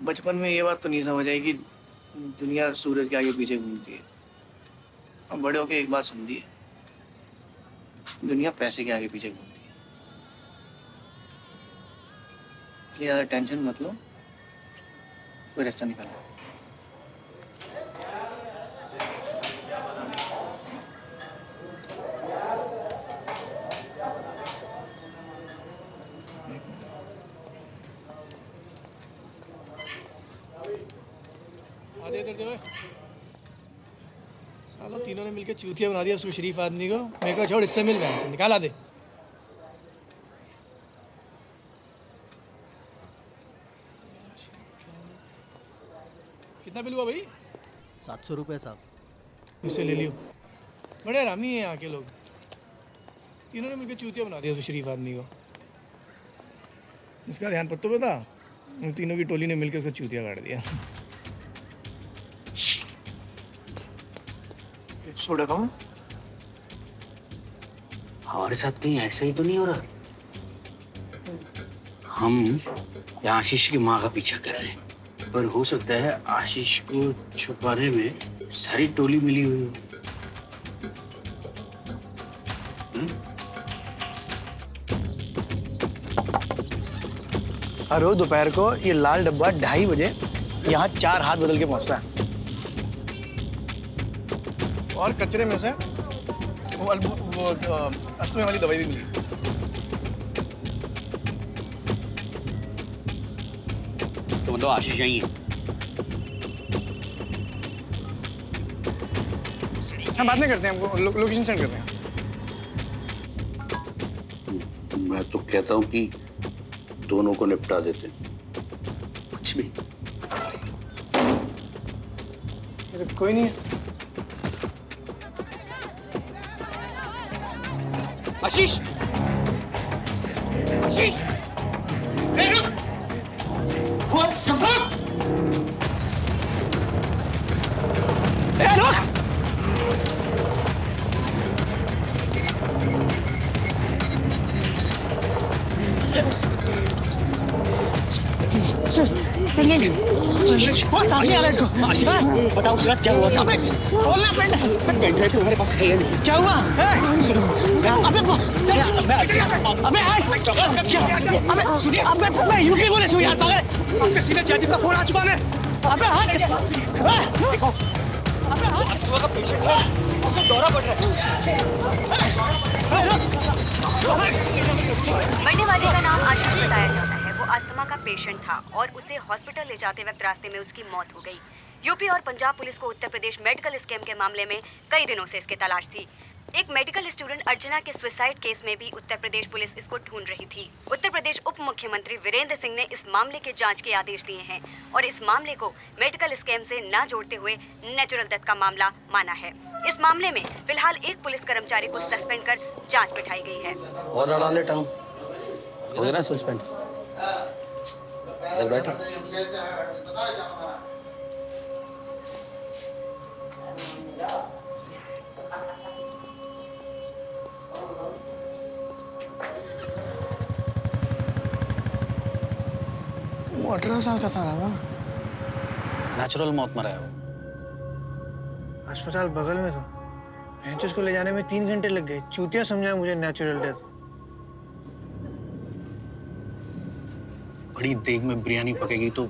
बचपन में ये बात तो नहीं समझ आई कि दुनिया सूरज के आगे पीछे घूमती है। अब बड़े होके एक बात सुन ली है, दुनिया पैसे के आगे पीछे घूमती है। ज़्यादा टेंशन मत लो, कोई रास्ता निकालो। आधे इधर दे। सालों तीनों ने मिलकर चूतिया बना दिया उसको, शरीफ आदमी को। मेरे को छोड़, इससे मिल रहा है, निकाल आधे। कितना बिल हुआ भाई? 700 रुपये साहब। इससे ले लियो। बड़े हरामी हैं यहाँ के लोग। तीनों ने मिलकर चूतिया बना दिया उस शरीफ आदमी को। इसका ध्यान पत्तो बता, उन तीनों की टोली ने मिलकर उसका चूतिया काट दिया। सोडा खाऊं? हमारे साथ कहीं ऐसा ही तो नहीं हो रहा? हम या आशीष की माँ का पीछा कर रहे हैं, पर हो सकता है आशीष को छुपाने में सारी टोली मिली हुई हो। हर रोज दोपहर को ये लाल डब्बा 2:30 बजे यहाँ 4 हाथ बदल के पहुँचता है। और कचरे में से वो अस्थमा वाली दवाई भी मिली। तो मतलब आशीष यही है? हम बात नहीं करते हैं, हमको लोकेशन सेंड करते हैं। मैं तो कहता हूँ कि दोनों को निपटा देते हैं। कुछ भी कोई नहीं है। आशीष, आशीष, रुक! बताओ सूरज क्या हुआ था? बोलना पेन ड्राइव तुम्हारे पास है या नहीं? क्या हुआ? अबे यूके बोले सो यार पागल। आपके सीधे चैटी का फोन आ चुका है। अबे हाथ देखो। अबे अस्थमा का पेशेंट है, उसे दौरा पड़ रहा है। मरने वाले का नाम आशीष बताया जाता है। वो अस्थमा का पेशेंट था और उसे हॉस्पिटल ले जाते वक्त रास्ते में उसकी मौत हो गई। यूपी और पंजाब पुलिस को उत्तर प्रदेश मेडिकल स्कैम के मामले में कई दिनों से इसकी तलाश थी। एक मेडिकल स्टूडेंट अर्चना के सुसाइड केस में भी उत्तर प्रदेश पुलिस इसको ढूंढ रही थी। उत्तर प्रदेश उप मुख्यमंत्री वीरेंद्र सिंह ने इस मामले के जांच के आदेश दिए हैं और इस मामले को मेडिकल स्कैम से न जोड़ते हुए नेचुरल डेथ का मामला माना है। इस मामले में फिलहाल एक पुलिस कर्मचारी को सस्पेंड कर जांच बिठाई गई है। और लड़ा ले टर्म हो गया ना सस्पेंड। चल बैठो। वो 18 साल का था ना? नेचुरल मौत मरा है वो। अस्पताल बगल में था। उसको ले जाने में 3 घंटे लग गए। चूतिया समझा मुझे नेचुरल डेथ। बड़ी देग में बिरयानी पकेगी तो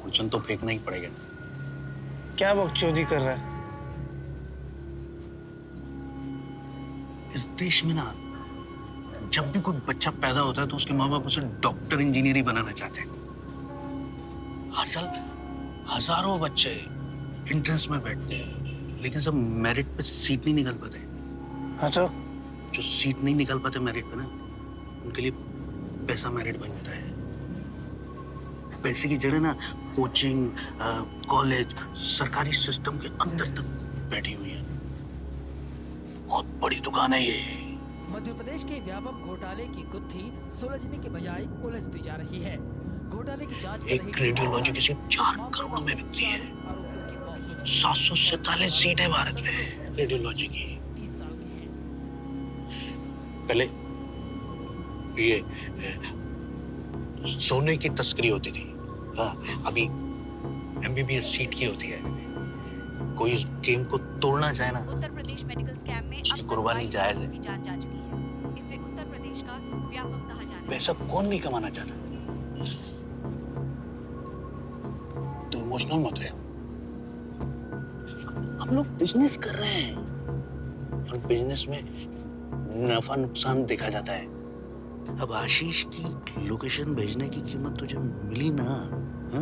कुचन तो फेंकना ही पड़ेगा। क्या बकचोदी कर रहा है? इस देश में ना जब भी कोई बच्चा पैदा होता है तो उसके माँ बाप उसे डॉक्टर इंजीनियर ही बनाना चाहते हैं। हर साल हजारों बच्चे एंट्रेंस में बैठते हैं लेकिन सब मेरिट पे सीट नहीं निकल पाते। अच्छा, जो सीट नहीं निकल पाते मेरिट पे ना, उनके लिए पैसा मेरिट बन जाता है। पैसे की जड़ें ना कोचिंग, कॉलेज, सरकारी सिस्टम के अंदर तक बैठी हुई है। बहुत बड़ी दुकान है ये। मध्य प्रदेश के व्यापक घोटाले की गुत्थी सुलझने के बजाय उलझती जा रही है। घोटाले की जांच एक रेडियोलॉजी किसी 4 करोड़ में बिकती है। 747 सीट है भारत में रेडियोलॉजी की। पहले ये सोने की तस्करी होती थी। हाँ, अभी MBBS सीट की होती है। कोई गेम को तोड़ना चाहे ना, उत्तर प्रदेश मेडिकल स्कैम में उसकी कुर्बानी जायज है। जांच जा चुकी है। इससे उत्तर प्रदेश का व्यापक कहा जाना है। पैसा कौन नहीं कमाना चाहता? तो इमोशनल मत है। हम लोग बिजनेस कर रहे हैं और बिजनेस में नफा नुकसान देखा जाता है। अब आशीष की लोकेशन भेजने की कीमत तुझे मिली ना? हा?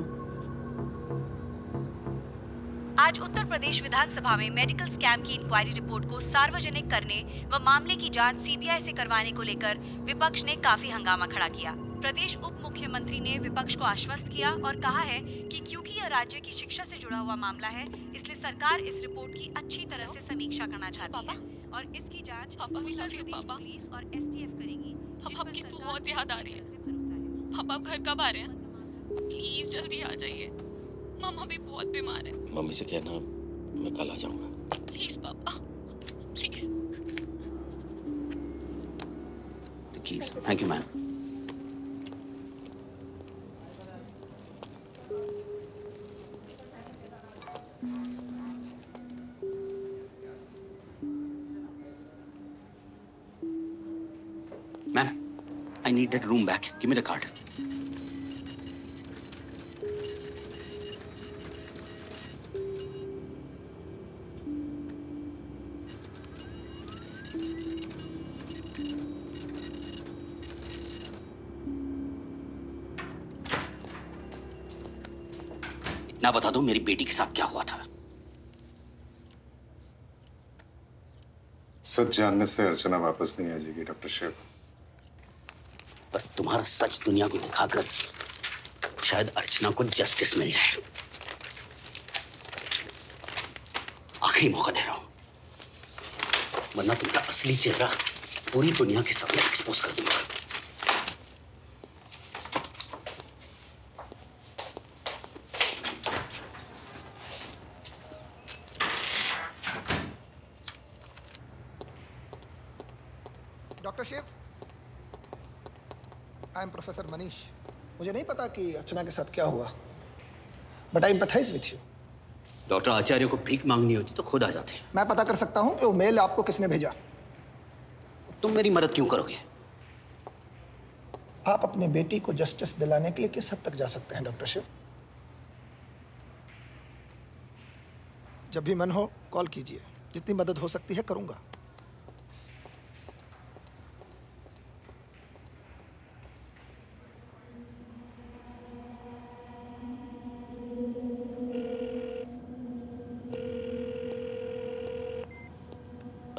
आज उत्तर प्रदेश विधानसभा में मेडिकल स्कैम की इंक्वायरी रिपोर्ट को सार्वजनिक करने व मामले की जांच CBI से करवाने को लेकर विपक्ष ने काफी हंगामा खड़ा किया। प्रदेश उप मुख्यमंत्री ने विपक्ष को आश्वस्त किया और कहा है कि क्योंकि यह राज्य की शिक्षा से जुड़ा हुआ मामला है, इसलिए सरकार इस रिपोर्ट की अच्छी तरह से समीक्षा करना चाहती है और इसकी जांच उत्तर प्रदेश पुलिस और STF करेगी। पापा आपकी बहुत याद आ रही है। पापा आप घर कब आ रहे हैं? प्लीज जल्दी आ जाइए। मम्मा भी बहुत बीमार है। मम्मी से कहना मैं कल आ जाऊंगा। प्लीज पापा, please. Thank you ma'am. Ma'am, I need that room back. Give me the card. इतना बता दो मेरी बेटी के साथ क्या हुआ था। सच जानने से अर्चना वापस नहीं आ जाएगी डॉक्टर शिव। बस तुम्हारा सच दुनिया को दिखाकर शायद अर्चना को जस्टिस मिल जाए। आखिरी मौका दे रहा हूं, वरना तुम्हारा असली चेहरा पूरी दुनिया के सामने एक्सपोज कर दूंगा। Doctor Shiv, I am professor Manish. मुझे नहीं पता कि अर्चना के साथ क्या हुआ, but I empathise with you. Doctor Acharya को भीख मांगनी होती तो खुद आ जाते। मैं पता कर सकता हूँ कि वो मेल आपको किसने भेजा। तुम मेरी मदद क्यों करोगे? आप अपने बेटी को जस्टिस दिलाने के लिए किस हद तक जा सकते हैं डॉक्टर शिव? जब भी मन हो कॉल कीजिए, जितनी मदद हो सकती है करूंगा।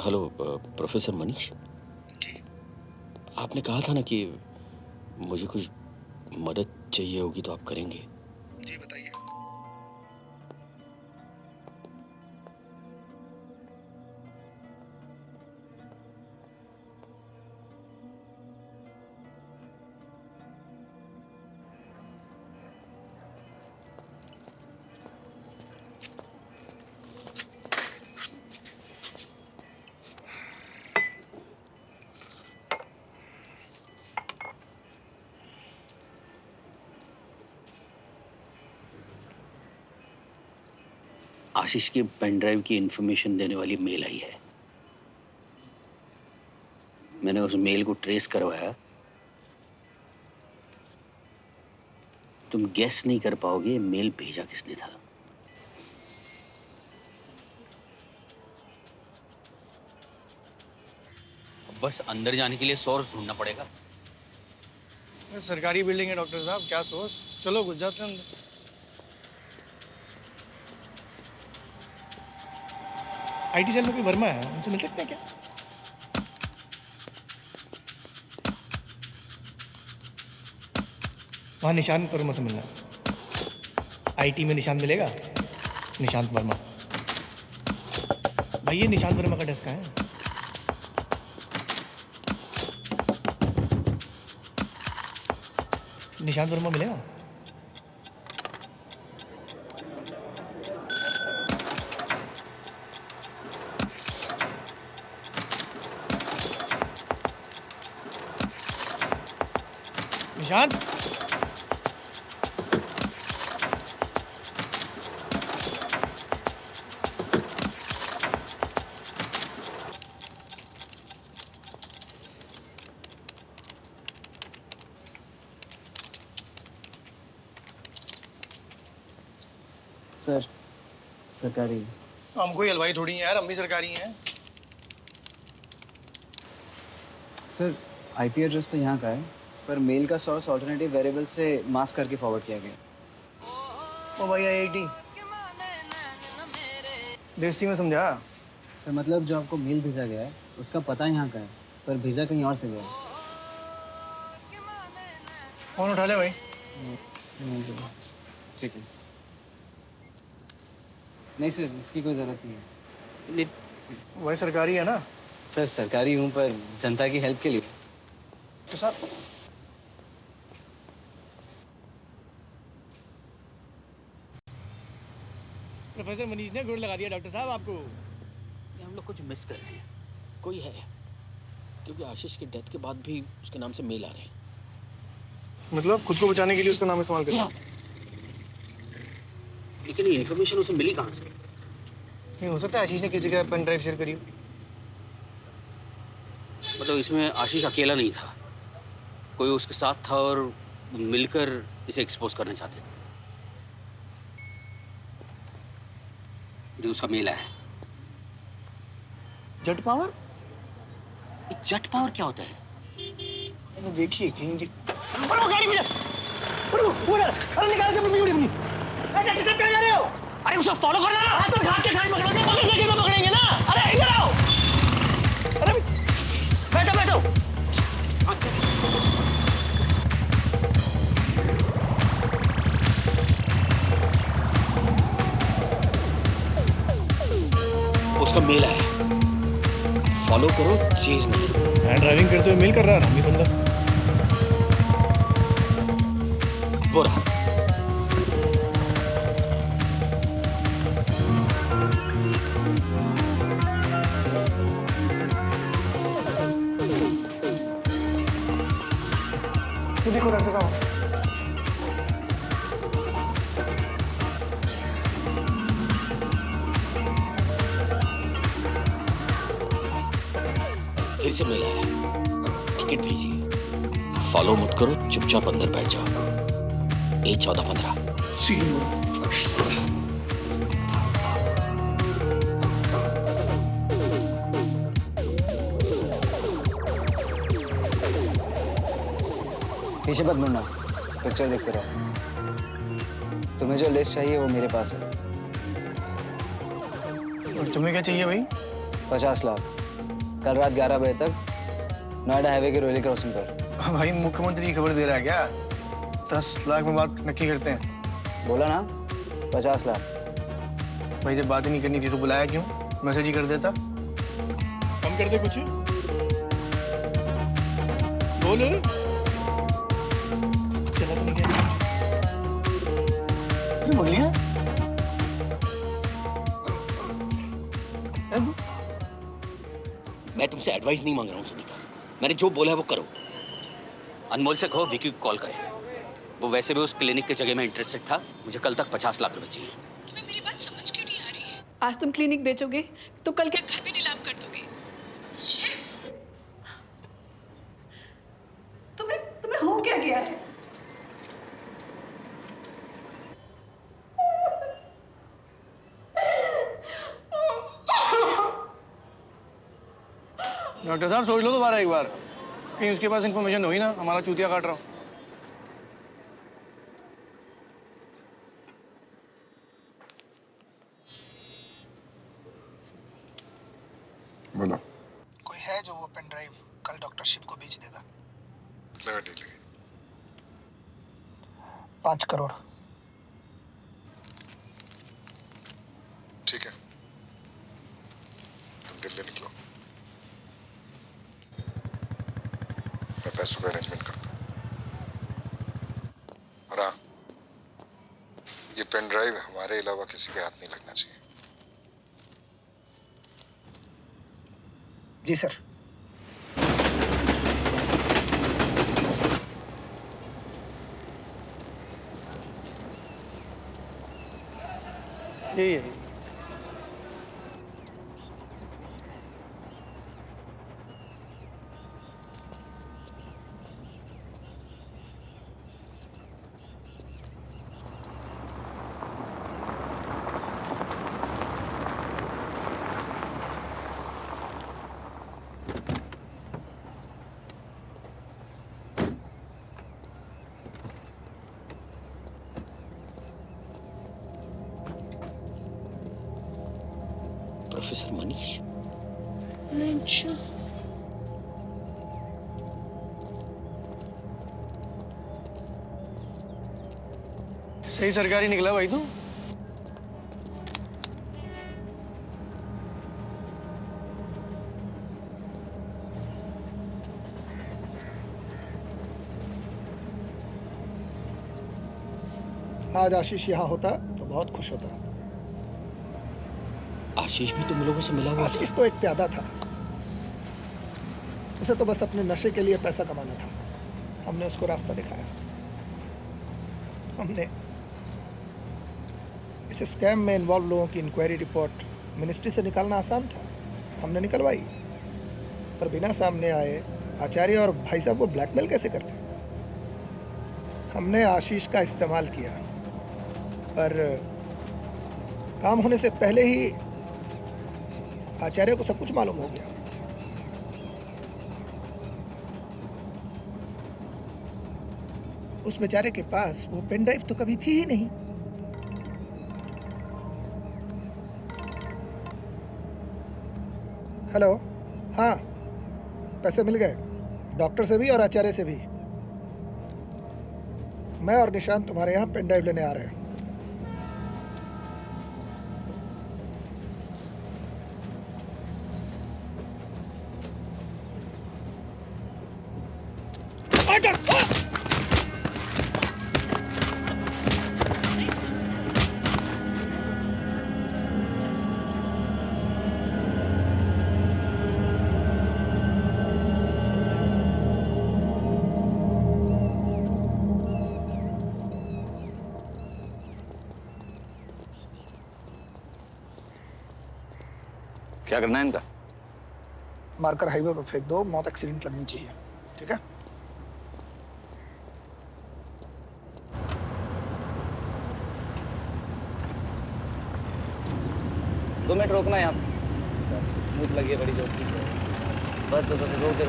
हेलो प्रोफेसर मनीष जी, आपने कहा था ना कि मुझे कुछ मदद चाहिए होगी तो आप करेंगे। जी बताइए। आशीष के पेन ड्राइव की इंफॉर्मेशन देने वाली मेल आई है। मैंने उस मेल को ट्रेस करवाया। तुम गेस नहीं कर पाओगे मेल भेजा किसने था। बस अंदर जाने के लिए सोर्स ढूंढना पड़ेगा। सरकारी बिल्डिंग है डॉक्टर साहब, क्या सोर्स? चलो घुस जाते हैं अंदर। आईटी सेल में कोई वर्मा है, उनसे मिल सकते हैं क्या? वहाँ निशांत वर्मा से मिलना। आईटी में निशांत मिलेगा? निशांत वर्मा। भाई ये निशांत वर्मा का डेस्क है। निशांत वर्मा मिलेगा? निशांत, सर सरकारी। हम कोई हलवाई थोड़ी हैं यार, हम भी सरकारी हैं। सर आईपी एड्रेस तो यहाँ का है, पर मेल का सोर्स ऑल्टरनेटिव वेरिएबल से मास्क करके फॉरवर्ड किया गया। ओ भाई आईआईटी देसी में समझा। सर मतलब जो आपको मेल भेजा गया है उसका पता यहाँ का है, पर भेजा कहीं और से गया है। फोन उठा ले भाई। नहीं सर, ठीक है। नहीं सर, इसकी कोई ज़रूरत नहीं है। भाई सरकारी है ना? सर सरकारी हूँ पर जनता की हेल्प के लिए। तो साहब प्रोफेसर मनीष ने गुड़ लगा दिया डॉक्टर साहब आपको। ये हम लोग कुछ मिस कर रहे हैं। कोई है, क्योंकि आशीष की डेथ के बाद भी उसके नाम से मेल आ रहे हैं। मतलब खुद को बचाने के लिए उसका नाम इस्तेमाल करें। लेकिन ये इन्फॉर्मेशन उसे मिली कहाँ से? नहीं हो सकता आशीष ने किसी का पेन ड्राइव शेयर करी हो। मतलब इसमें आशीष अकेला नहीं था, कोई उसके साथ था और मिलकर इसे एक्सपोज करना चाहते थे। जो उसका मेल है। जट पावर? जट पावर क्या होता है? देखिए कहीं वो गाड़ी में अरे निकाल के अपनी वीडियो। डॉक्टर साहब कहाँ जा रहे हो? अरे उसे फॉलो करना ना। हाँ तो हाथ के खाई पकड़ोगे, पकड़ के पकड़ेंगे ना। अरे इधर आओ। अरे बैठो बैठो। उसका मेल है, फॉलो करो, चेज नहीं। मैं ड्राइविंग करते हुए मेल कर रहा है रामी बंदा। वो रहा। ये देखो डॉक्टर साहब, फिर से मिला है, टिकट भेजिए। फॉलो मत करो, चुपचाप अंदर बैठ जाओ। A1415। पीछे मत मुड़ना, पिक्चर देखते रहो। तुम्हें जो लिस्ट चाहिए वो मेरे पास है। और तुम्हें क्या चाहिए भाई? 50 लाख, कल रात 11 बजे तक नोएडा हाईवे के रोली क्रॉसिंग पर। भाई मुख्यमंत्री की खबर दे रहा है क्या? 10 लाख में बात नक्की करते हैं। बोला ना 50 लाख। भाई जब बात ही नहीं करनी थी तो बुलाया क्यों? मैसेज ही कर देता। कम कर दे कुछ। बोल। चला तो नहीं गया। बोल लिया। मैं तुमसे एडवाइस नहीं मांग रहा हूँ सुनीता, मैंने जो बोला है वो करो। अनमोल से कहो विकी को कॉल करे, वो वैसे भी उस क्लिनिक के जगह में इंटरेस्टेड था। मुझे कल तक 50 लाख रुपए चाहिए। तुम्हें मेरी बात समझ क्यों नहीं आ रही है? आज तुम क्लिनिक बेचोगे तो कल क्या घर भी नीलाम कर दोगे? तुम्हें हो क्या गया है? डॉक्टर साहब सोच लो दोबारा एक बार, कहीं उसके पास इंफॉर्मेशन होगी ना हमारा चूतिया काट रहा हूँ। बोलो। कोई है जो वो पेन ड्राइव कल डॉक्टर शिव को बेच देगा? लगा डील। 5 करोड़। ठीक है, तुम दिल्ली निकलो, मैं पैसों का अरेंजमेंट करता हूँ। और हाँ, ये पेन ड्राइव हमारे अलावा किसी के हाथ नहीं लगना चाहिए। जी सर। यही है। प्रोफेसर मनीष। सही सरकारी निकला भाई तू। आज आशीष यहाँ होता तो बहुत खुश होता। आशीष भी तुम लोगों से मिला हुआ? आशीष तो एक प्यादा था, उसे तो बस अपने नशे के लिए पैसा कमाना था। हमने उसको रास्ता दिखाया। हमने इस स्कैम में इन्वॉल्व लोगों की इंक्वायरी रिपोर्ट मिनिस्ट्री से निकालना आसान था, हमने निकलवाई। पर बिना सामने आए आचार्य और भाई साहब को ब्लैकमेल कैसे करते? हमने आशीष का इस्तेमाल किया, पर काम होने से पहले ही आचार्य को सब कुछ मालूम हो गया। उस बेचारे के पास वो पेन ड्राइव तो कभी थी ही नहीं। हेलो, हाँ, पैसे मिल गए डॉक्टर से भी और आचार्य से भी। मैं और निशांत तुम्हारे यहाँ पेन ड्राइव लेने आ रहे हैं। क्या करना है इनका? मारकर हाईवे पर फेंक दो, मौत एक्सीडेंट लगनी चाहिए, ठीक है? दो मिनट रोकना है यहाँ पे। भूख लगी है बड़ी जोर की। बस रोक दे।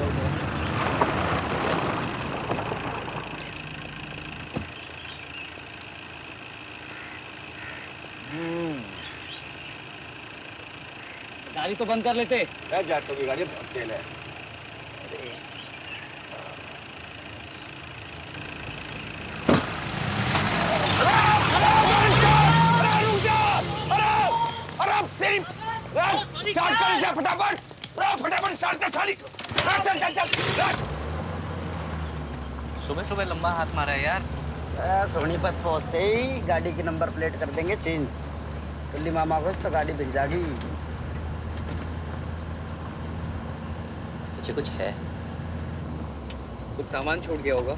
गाड़ी तो बंद कर लेते। जाटों की गाड़ी बहुत तेल है। सुबह सुबह लंबा हाथ मारा है यार। सोनीपत पहुंचते ही गाड़ी की नंबर प्लेट कर देंगे चेंज। दिल्ली मामा को तो गाड़ी बिक जाएगी। पीछे कुछ है, कुछ सामान छूट गया होगा।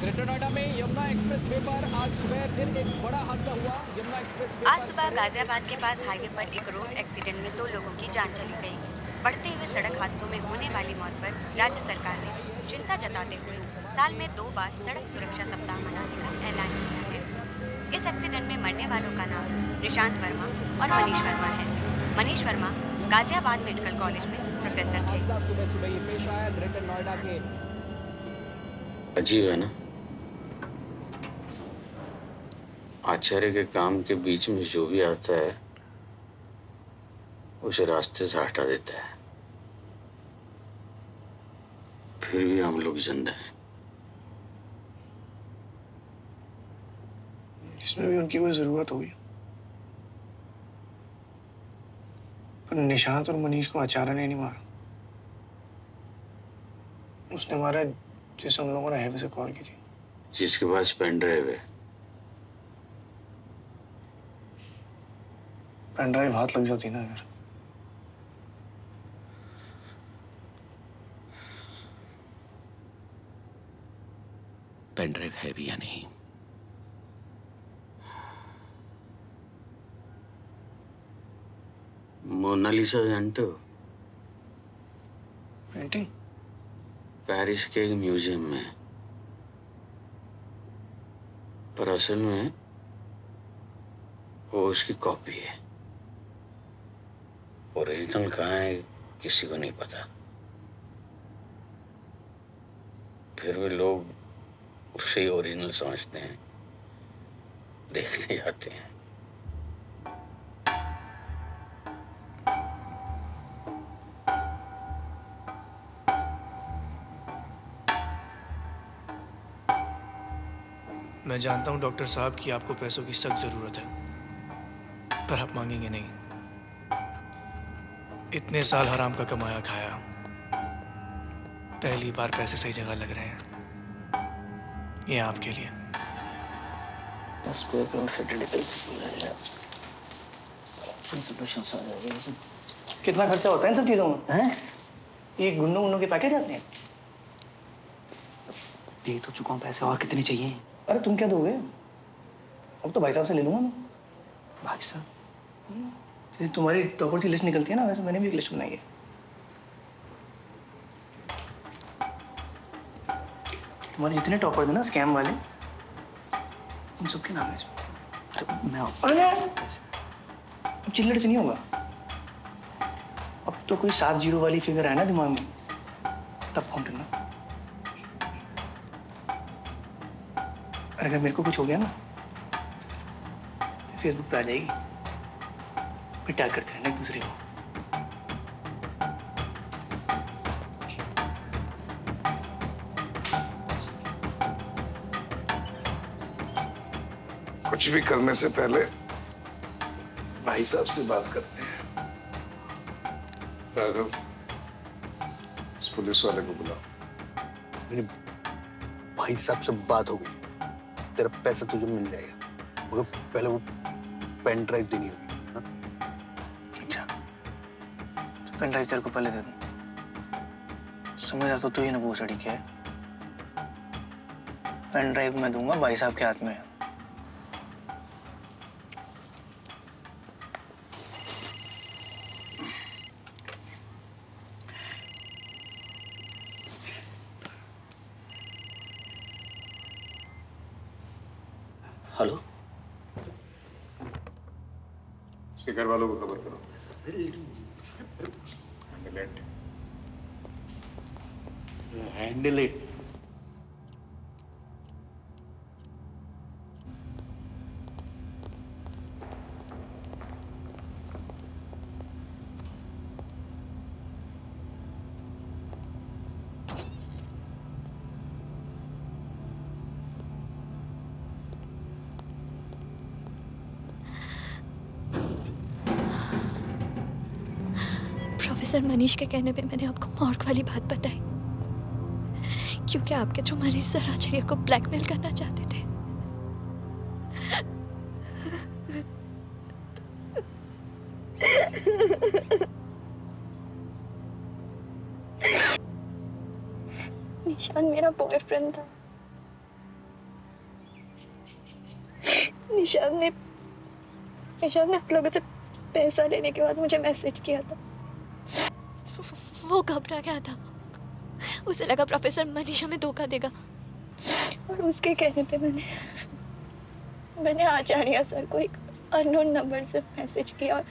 ग्रेटर नोएडा में यमुना एक्सप्रेसवे पर आज सुबह फिर एक बड़ा हादसा हुआ। यमुना एक्सप्रेसवे आज सुबह गाजियाबाद के पास हाईवे पर एक रोड एक्सीडेंट में 2 लोगों की जान चली गई। बढ़ते हुए सड़क हादसों में होने वाली मौत पर राज्य सरकार ने चिंता जताते हुए साल में 2 बार सड़क सुरक्षा सप्ताह मनाने का ऐलान किया है। इस एक्सीडेंट में मरने वालों का नाम निशांत वर्मा और मनीष वर्मा है। मनीष वर्मा गाजियाबाद मेडिकल कॉलेज में प्रोफेसर थे। सुबह सुबह ये पेश आया ग्रेटर नोएडा के। अजीब है ना, आचार्य के काम के बीच में जो भी आता है उसे रास्ते से हटा देता है, फिर भी हम लोग जिंदा हैं। इसमें भी उनकी कोई जरूरत होगी, पर निशांत और मनीष को आचार्य ने नहीं मारा। उसने मारा जिसे उन लोगों ने हाईवे से कॉल की थी। जिसके पास पेन ड्राइव है। पेन ड्राइव हाथ लग जाती ना यार। पेन ड्राइव है भी या नहीं? मोनालिसा जानते हो? पेंटिंग पेरिस के एक म्यूजियम में, पर असल में वो उसकी कॉपी है। ओरिजिनल कहाँ है किसी को नहीं पता, फिर भी लोग उसे ही ओरिजिनल समझते हैं, देखने जाते हैं। मैं जानता हूं डॉक्टर साहब कि आपको पैसों की सख्त जरूरत है, पर आप मांगेंगे नहीं। इतने साल हराम का कमाया खाया, पहली बार पैसे सही जगह लग रहे हैं। ये आपके लिए। कितना खर्चा होता है इन सब चीजों में? हैं? ये गुन्नू के पैकेट आते हैं। दे तो चुका हूँ पैसे, और कितने चाहिए? अरे तुम क्या दोगे? अब तो भाई साहब से ले लूंगा मैं। भाई साहब? जैसे तुम्हारी टॉपर की लिस्ट निकलती है ना, वैसे मैंने भी एक लिस्ट बनाई है। तुम्हारे जितने टॉपर थे ना स्कैम वाले, उन सबके नाम है इसमें। मैं अरे अब चिल्लड़ से नहीं होगा। अब तो कोई 7-0 वाली फिगर है ना दिमाग में, तब फोन करना। और अगर मेरे को कुछ हो गया ना, फेसबुक पे आ जाएगी, फिर टैग करते रहना एक दूसरे को। कुछ भी करने से पहले भाई साहब से बात करते हैं। राघव, इस पुलिस वाले को बुलाओ। मेरे भाई साहब से बात हो गई, तेरा पैसा तुझे मिल जाएगा, मगर पहले वो पेन ड्राइव देनी होगी। हाँ? अच्छा, तो पेन ड्राइव तेरे को पहले दे दूं। समझ तो तू ही ना भूसड़ी क्या है। पेन ड्राइव मैं दूंगा, भाई साहब के हाथ में है। हेलो, शिखर वालों को खबर करो। Handle it. प्रोफेसर मनीष के कहने पे मैंने आपको मॉर्ग वाली बात बताई, क्योंकि आपके जो मरीज सर आचार्य को ब्लैकमेल करना चाहते थे। निशान मेरा बॉयफ्रेंड था। निशान ने आप लोगों से पैसा लेने के बाद मुझे मैसेज किया था। वो घबरा गया था, उसे लगा प्रोफेसर मनीष हमें धोखा देगा, और उसके कहने पे मैंने आचार्य सर को एक अननोन नंबर से मैसेज किया और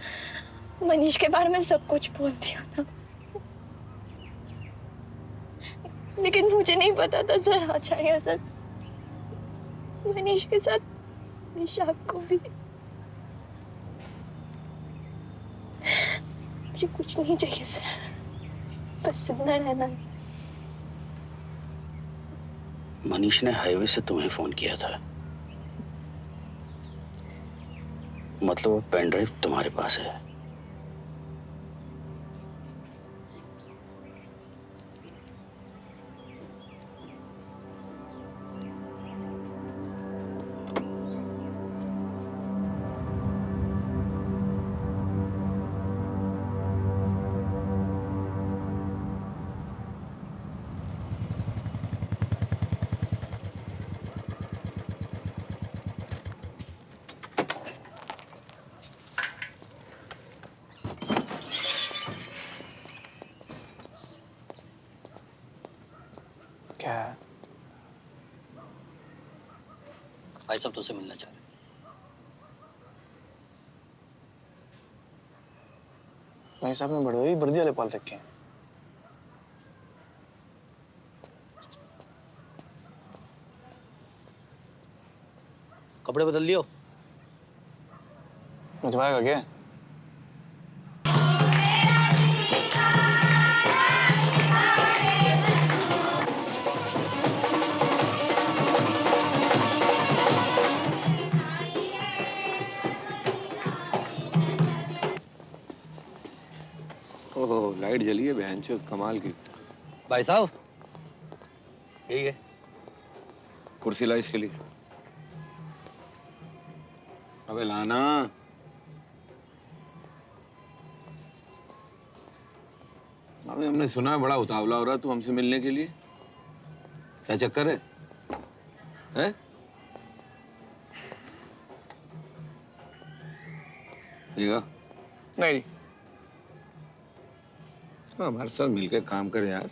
मनीष के बारे में सब कुछ बोल दिया था। लेकिन मुझे नहीं पता था सर, आचार्य सर मनीष के साथ निशान को भी। मुझे कुछ नहीं चाहिए सर, बस जिंदा रहना है। मनीष ने हाईवे से तुम्हें फोन किया था, मतलब वो पेन ड्राइव तुम्हारे पास है। क्या है? भाई साहब तुझसे मिलना चाह रहे हैं। भाई साहब ने बड़े वर्दी वाले पाल रखे हैं। कपड़े बदल लियो। भिजवाएगा क्या? ओहो, लाइट जली है बहनचोद, कमाल की। भाई साहब यही है। कुर्सी ला इसके लिए। अबे लाना। अबे हमने सुना है बड़ा उतावला हो रहा तू हमसे मिलने के लिए, क्या चक्कर है? हैं? देगा? नहीं। हमारे साथ मिलकर काम कर यार,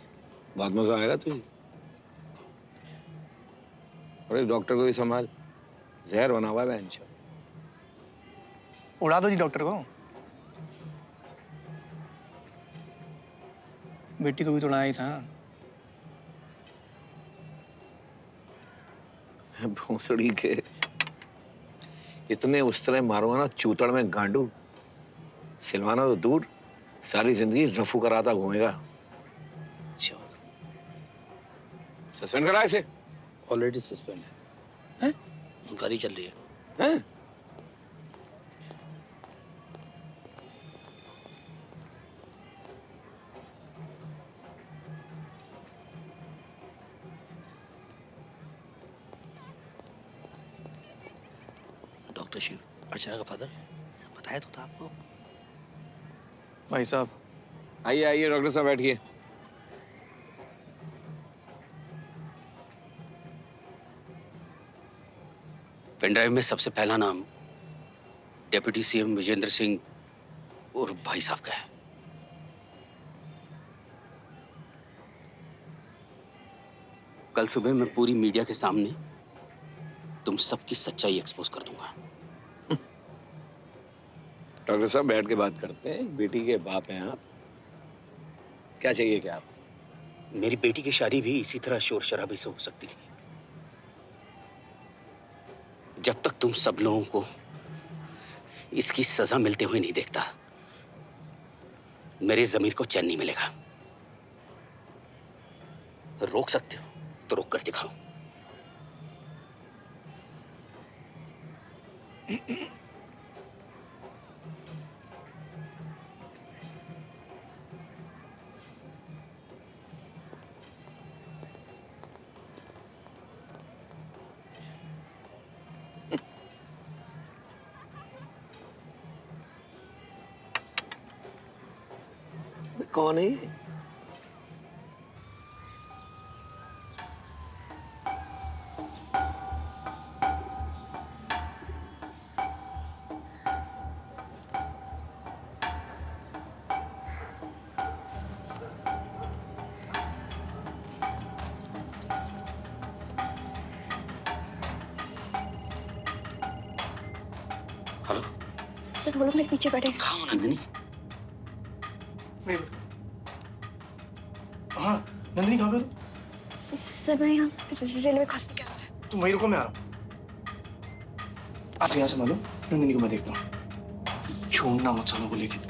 बहुत मजा आएगा तुझे। और डॉक्टर को भी संभाल, जहर बना हुआ है बेंच। उड़ा दो जी डॉक्टर को। बेटी को भी तोड़ा ही था। भोसड़ी के इतने उस तरह मारूंगा ना चूतड़ में गांडू, सिलवाना तो दूर, सारी जिंदगी रफू कराता घूमेगा। सस्पेंड करा इसे। ऑलरेडी सस्पेंड है। इंक्वायरी चल रही है। हैं? डॉक्टर शिव, अर्चना का फादर, बताया तो था आपको। भाई साहब आइए आइए डॉक्टर साहब बैठिए। पेनड्राइव में सबसे पहला नाम डेप्यूटी सीएम विजेंद्र सिंह और भाई साहब का है। कल सुबह मैं पूरी मीडिया के सामने तुम सबकी सच्चाई एक्सपोज कर दूंगा। डॉक्टर साहब बैठ के बात करते हैं, बेटी के बाप हैं आप, क्या चाहिए क्या आप? मेरी बेटी की शादी भी इसी तरह शोर शराबे से हो सकती थी। जब तक तुम सब लोगों को इसकी सजा मिलते हुए नहीं देखता, मेरे जमीर को चैन नहीं मिलेगा। रोक सकते हो तो रोक कर दिखाओ। कौन है ये? हेलो सर वो लोग मेरे पीछे बैठे। कहाँ हो नंदिनी? हाँ नंदिनी कहाँ पे? सर मैं यहाँ रेलवे खाते क्या तुम वहीं रुको, मैं आ रहा हूँ। आप यहाँ संभालो, नंदिनी को मैं देखता हूँ। छोड़ना मत सालों को लेके।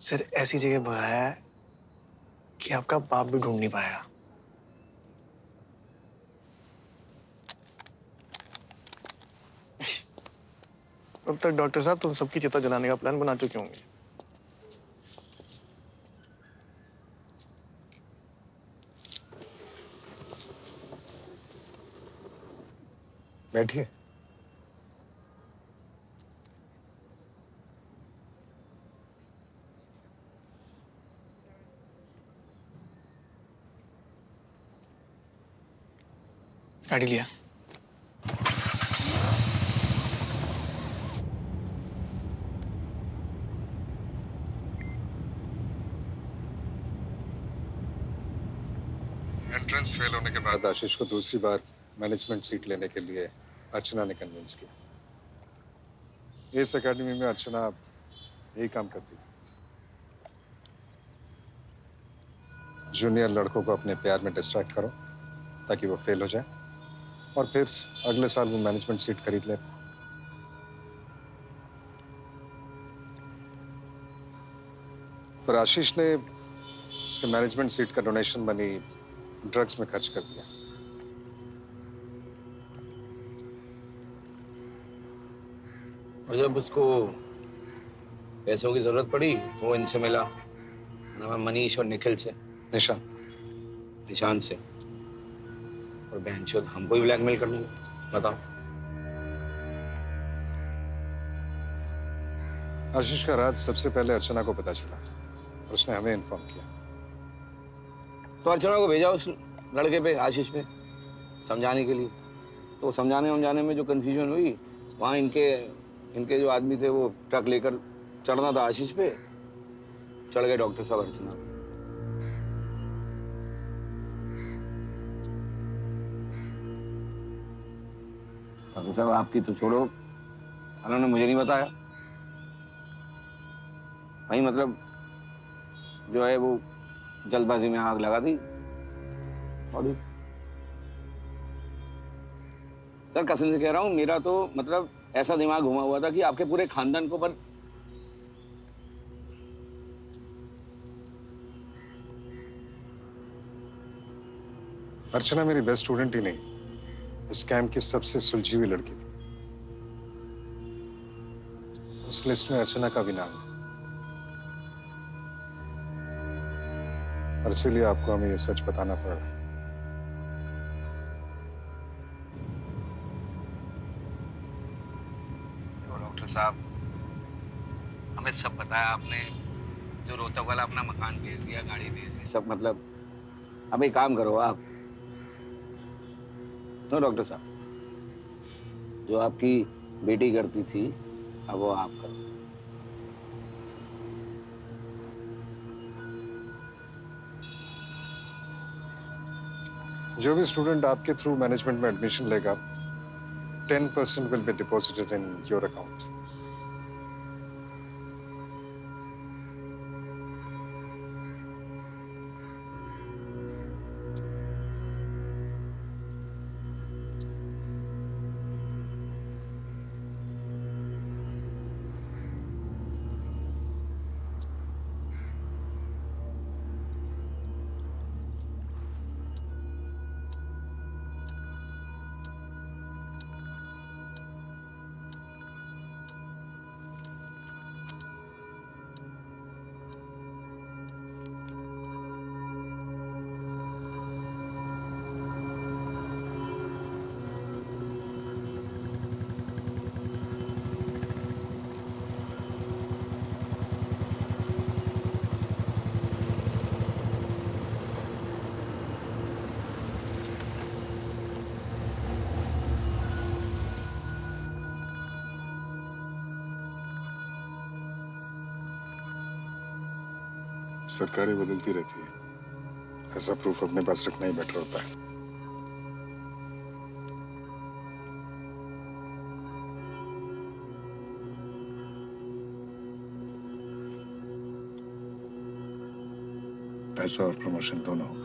सर ऐसी जगह भगाया है कि आपका बाप भी ढूंढ नहीं पाया। अब तक डॉक्टर साहब तुम सबकी चिता जलाने का प्लान बना चुके होंगे। बैठिए। गाड़ी लिया। एंट्रेंस फेल होने के बाद आशीष को दूसरी बार मैनेजमेंट सीट लेने के लिए अर्चना ने कन्विंस किया। इस एकेडमी में अर्चना यही काम करती थी, जूनियर लड़कों को अपने प्यार में डिस्ट्रैक्ट करो ताकि वो फेल हो जाए और फिर अगले साल वो मैनेजमेंट सीट खरीद ले। पर आशीष ने उसके मैनेजमेंट सीट का डोनेशन मनी ड्रग्स में खर्च कर दिया। और जब उसको पैसों की जरूरत पड़ी तो वो इनसे मिला, मनीष और निखिल से। निशांत से। और बहनचोद हमको ही ब्लैकमेल करने लगे। बताओ। आशीष का राज सबसे पहले अर्चना को पता चला और उसने हमें इन्फॉर्म किया। तो अर्चना को भेजा उस लड़के पे, आशीष पे, समझाने के लिए। तो समझाने में जो कंफ्यूजन हुई, वहाँ इनके जो आदमी थे वो ट्रक लेकर चढ़ना था आशीष पे, चढ़ गए डॉक्टर साहब अर्चना पे। डॉक्टर साहब आपकी तो छोड़ो, उन्होंने मुझे नहीं बताया। वही मतलब जो है वो जल्दबाजी में आग लगा दी। और सर कसम से कह रहा हूँ, मेरा तो मतलब ऐसा दिमाग घुमा हुआ था कि आपके पूरे खानदान को पर अर्चना मेरी बेस्ट स्टूडेंट ही नहीं, इस कैंप की सबसे सुलझी हुई लड़की थी। उस लिस्ट में अर्चना का भी नाम है और इसीलिए आपको हमें ये सच बताना पड़ रहा है। डॉक्टर साहब, हमें सब बताया आपने। जो रोहतक वाला अपना मकान बेच दिया, गाड़ी बेच दी, सब मतलब। अब एक काम करो आप। तो डॉक्टर साहब, जो आपकी बेटी करती थी अब वो आप करो। जो भी स्टूडेंट आपके थ्रू मैनेजमेंट में एडमिशन लेगा, 10% will be deposited in your account. सरकारें बदलती रहती है, ऐसा प्रूफ अपने पास रखना ही बेटर होता है। पैसा और प्रमोशन दोनों होगा।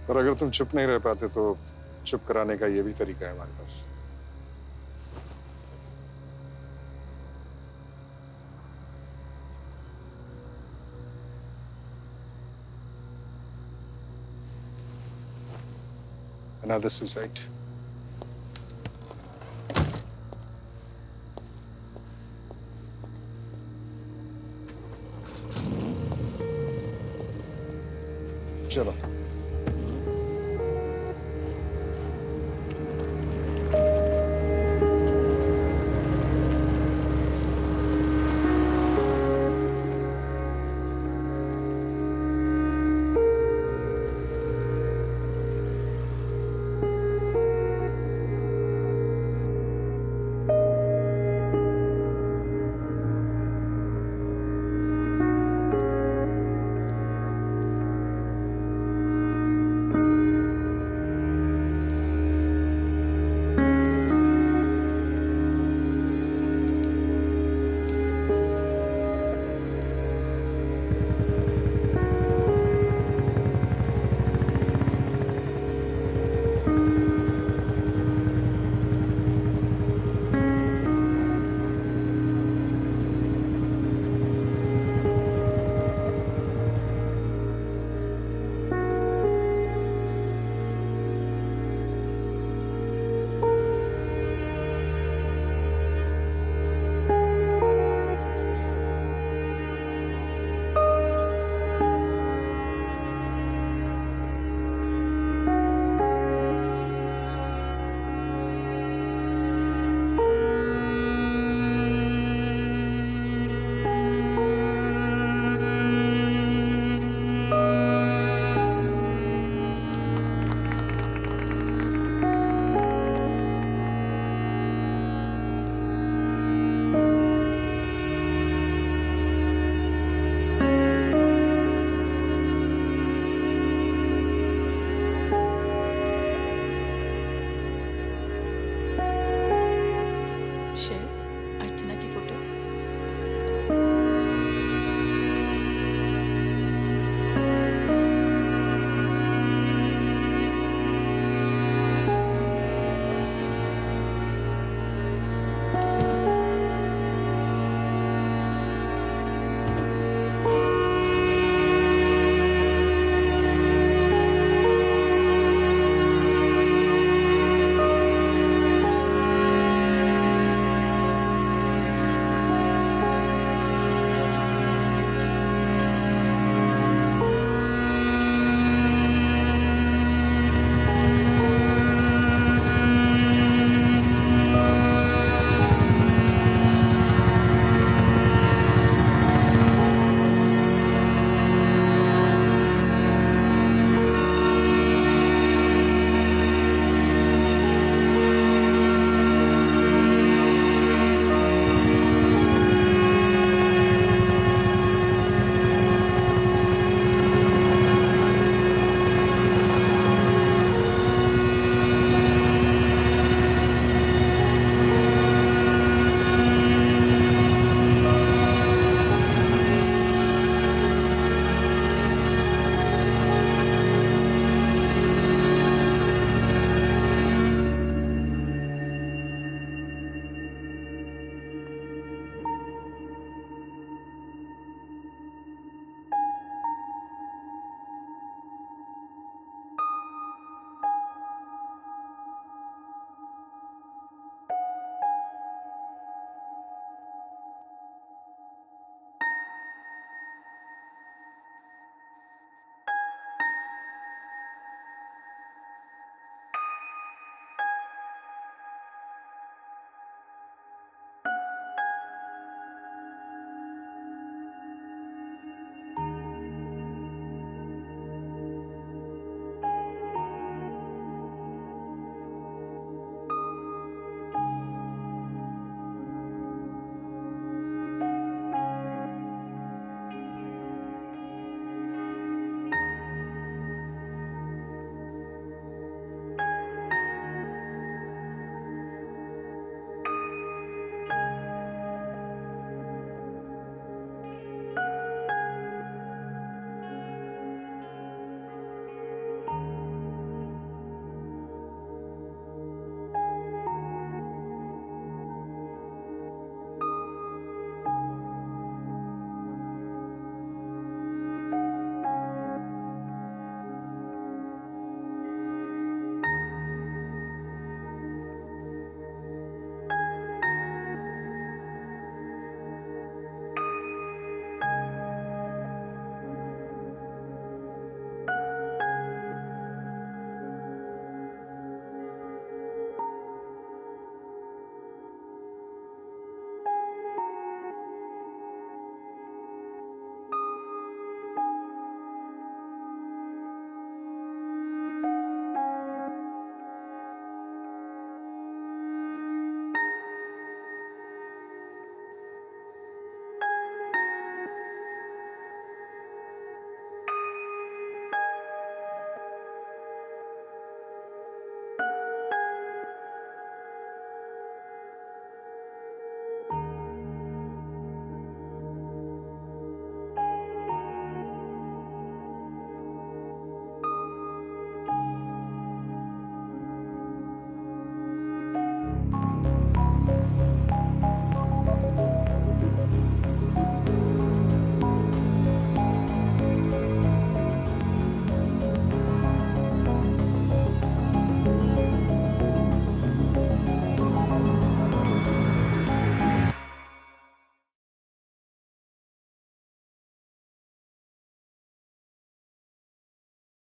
पर अगर तुम चुप नहीं रह पाते तो चुप कराने का ये भी तरीका है हमारे पास। Another suicide.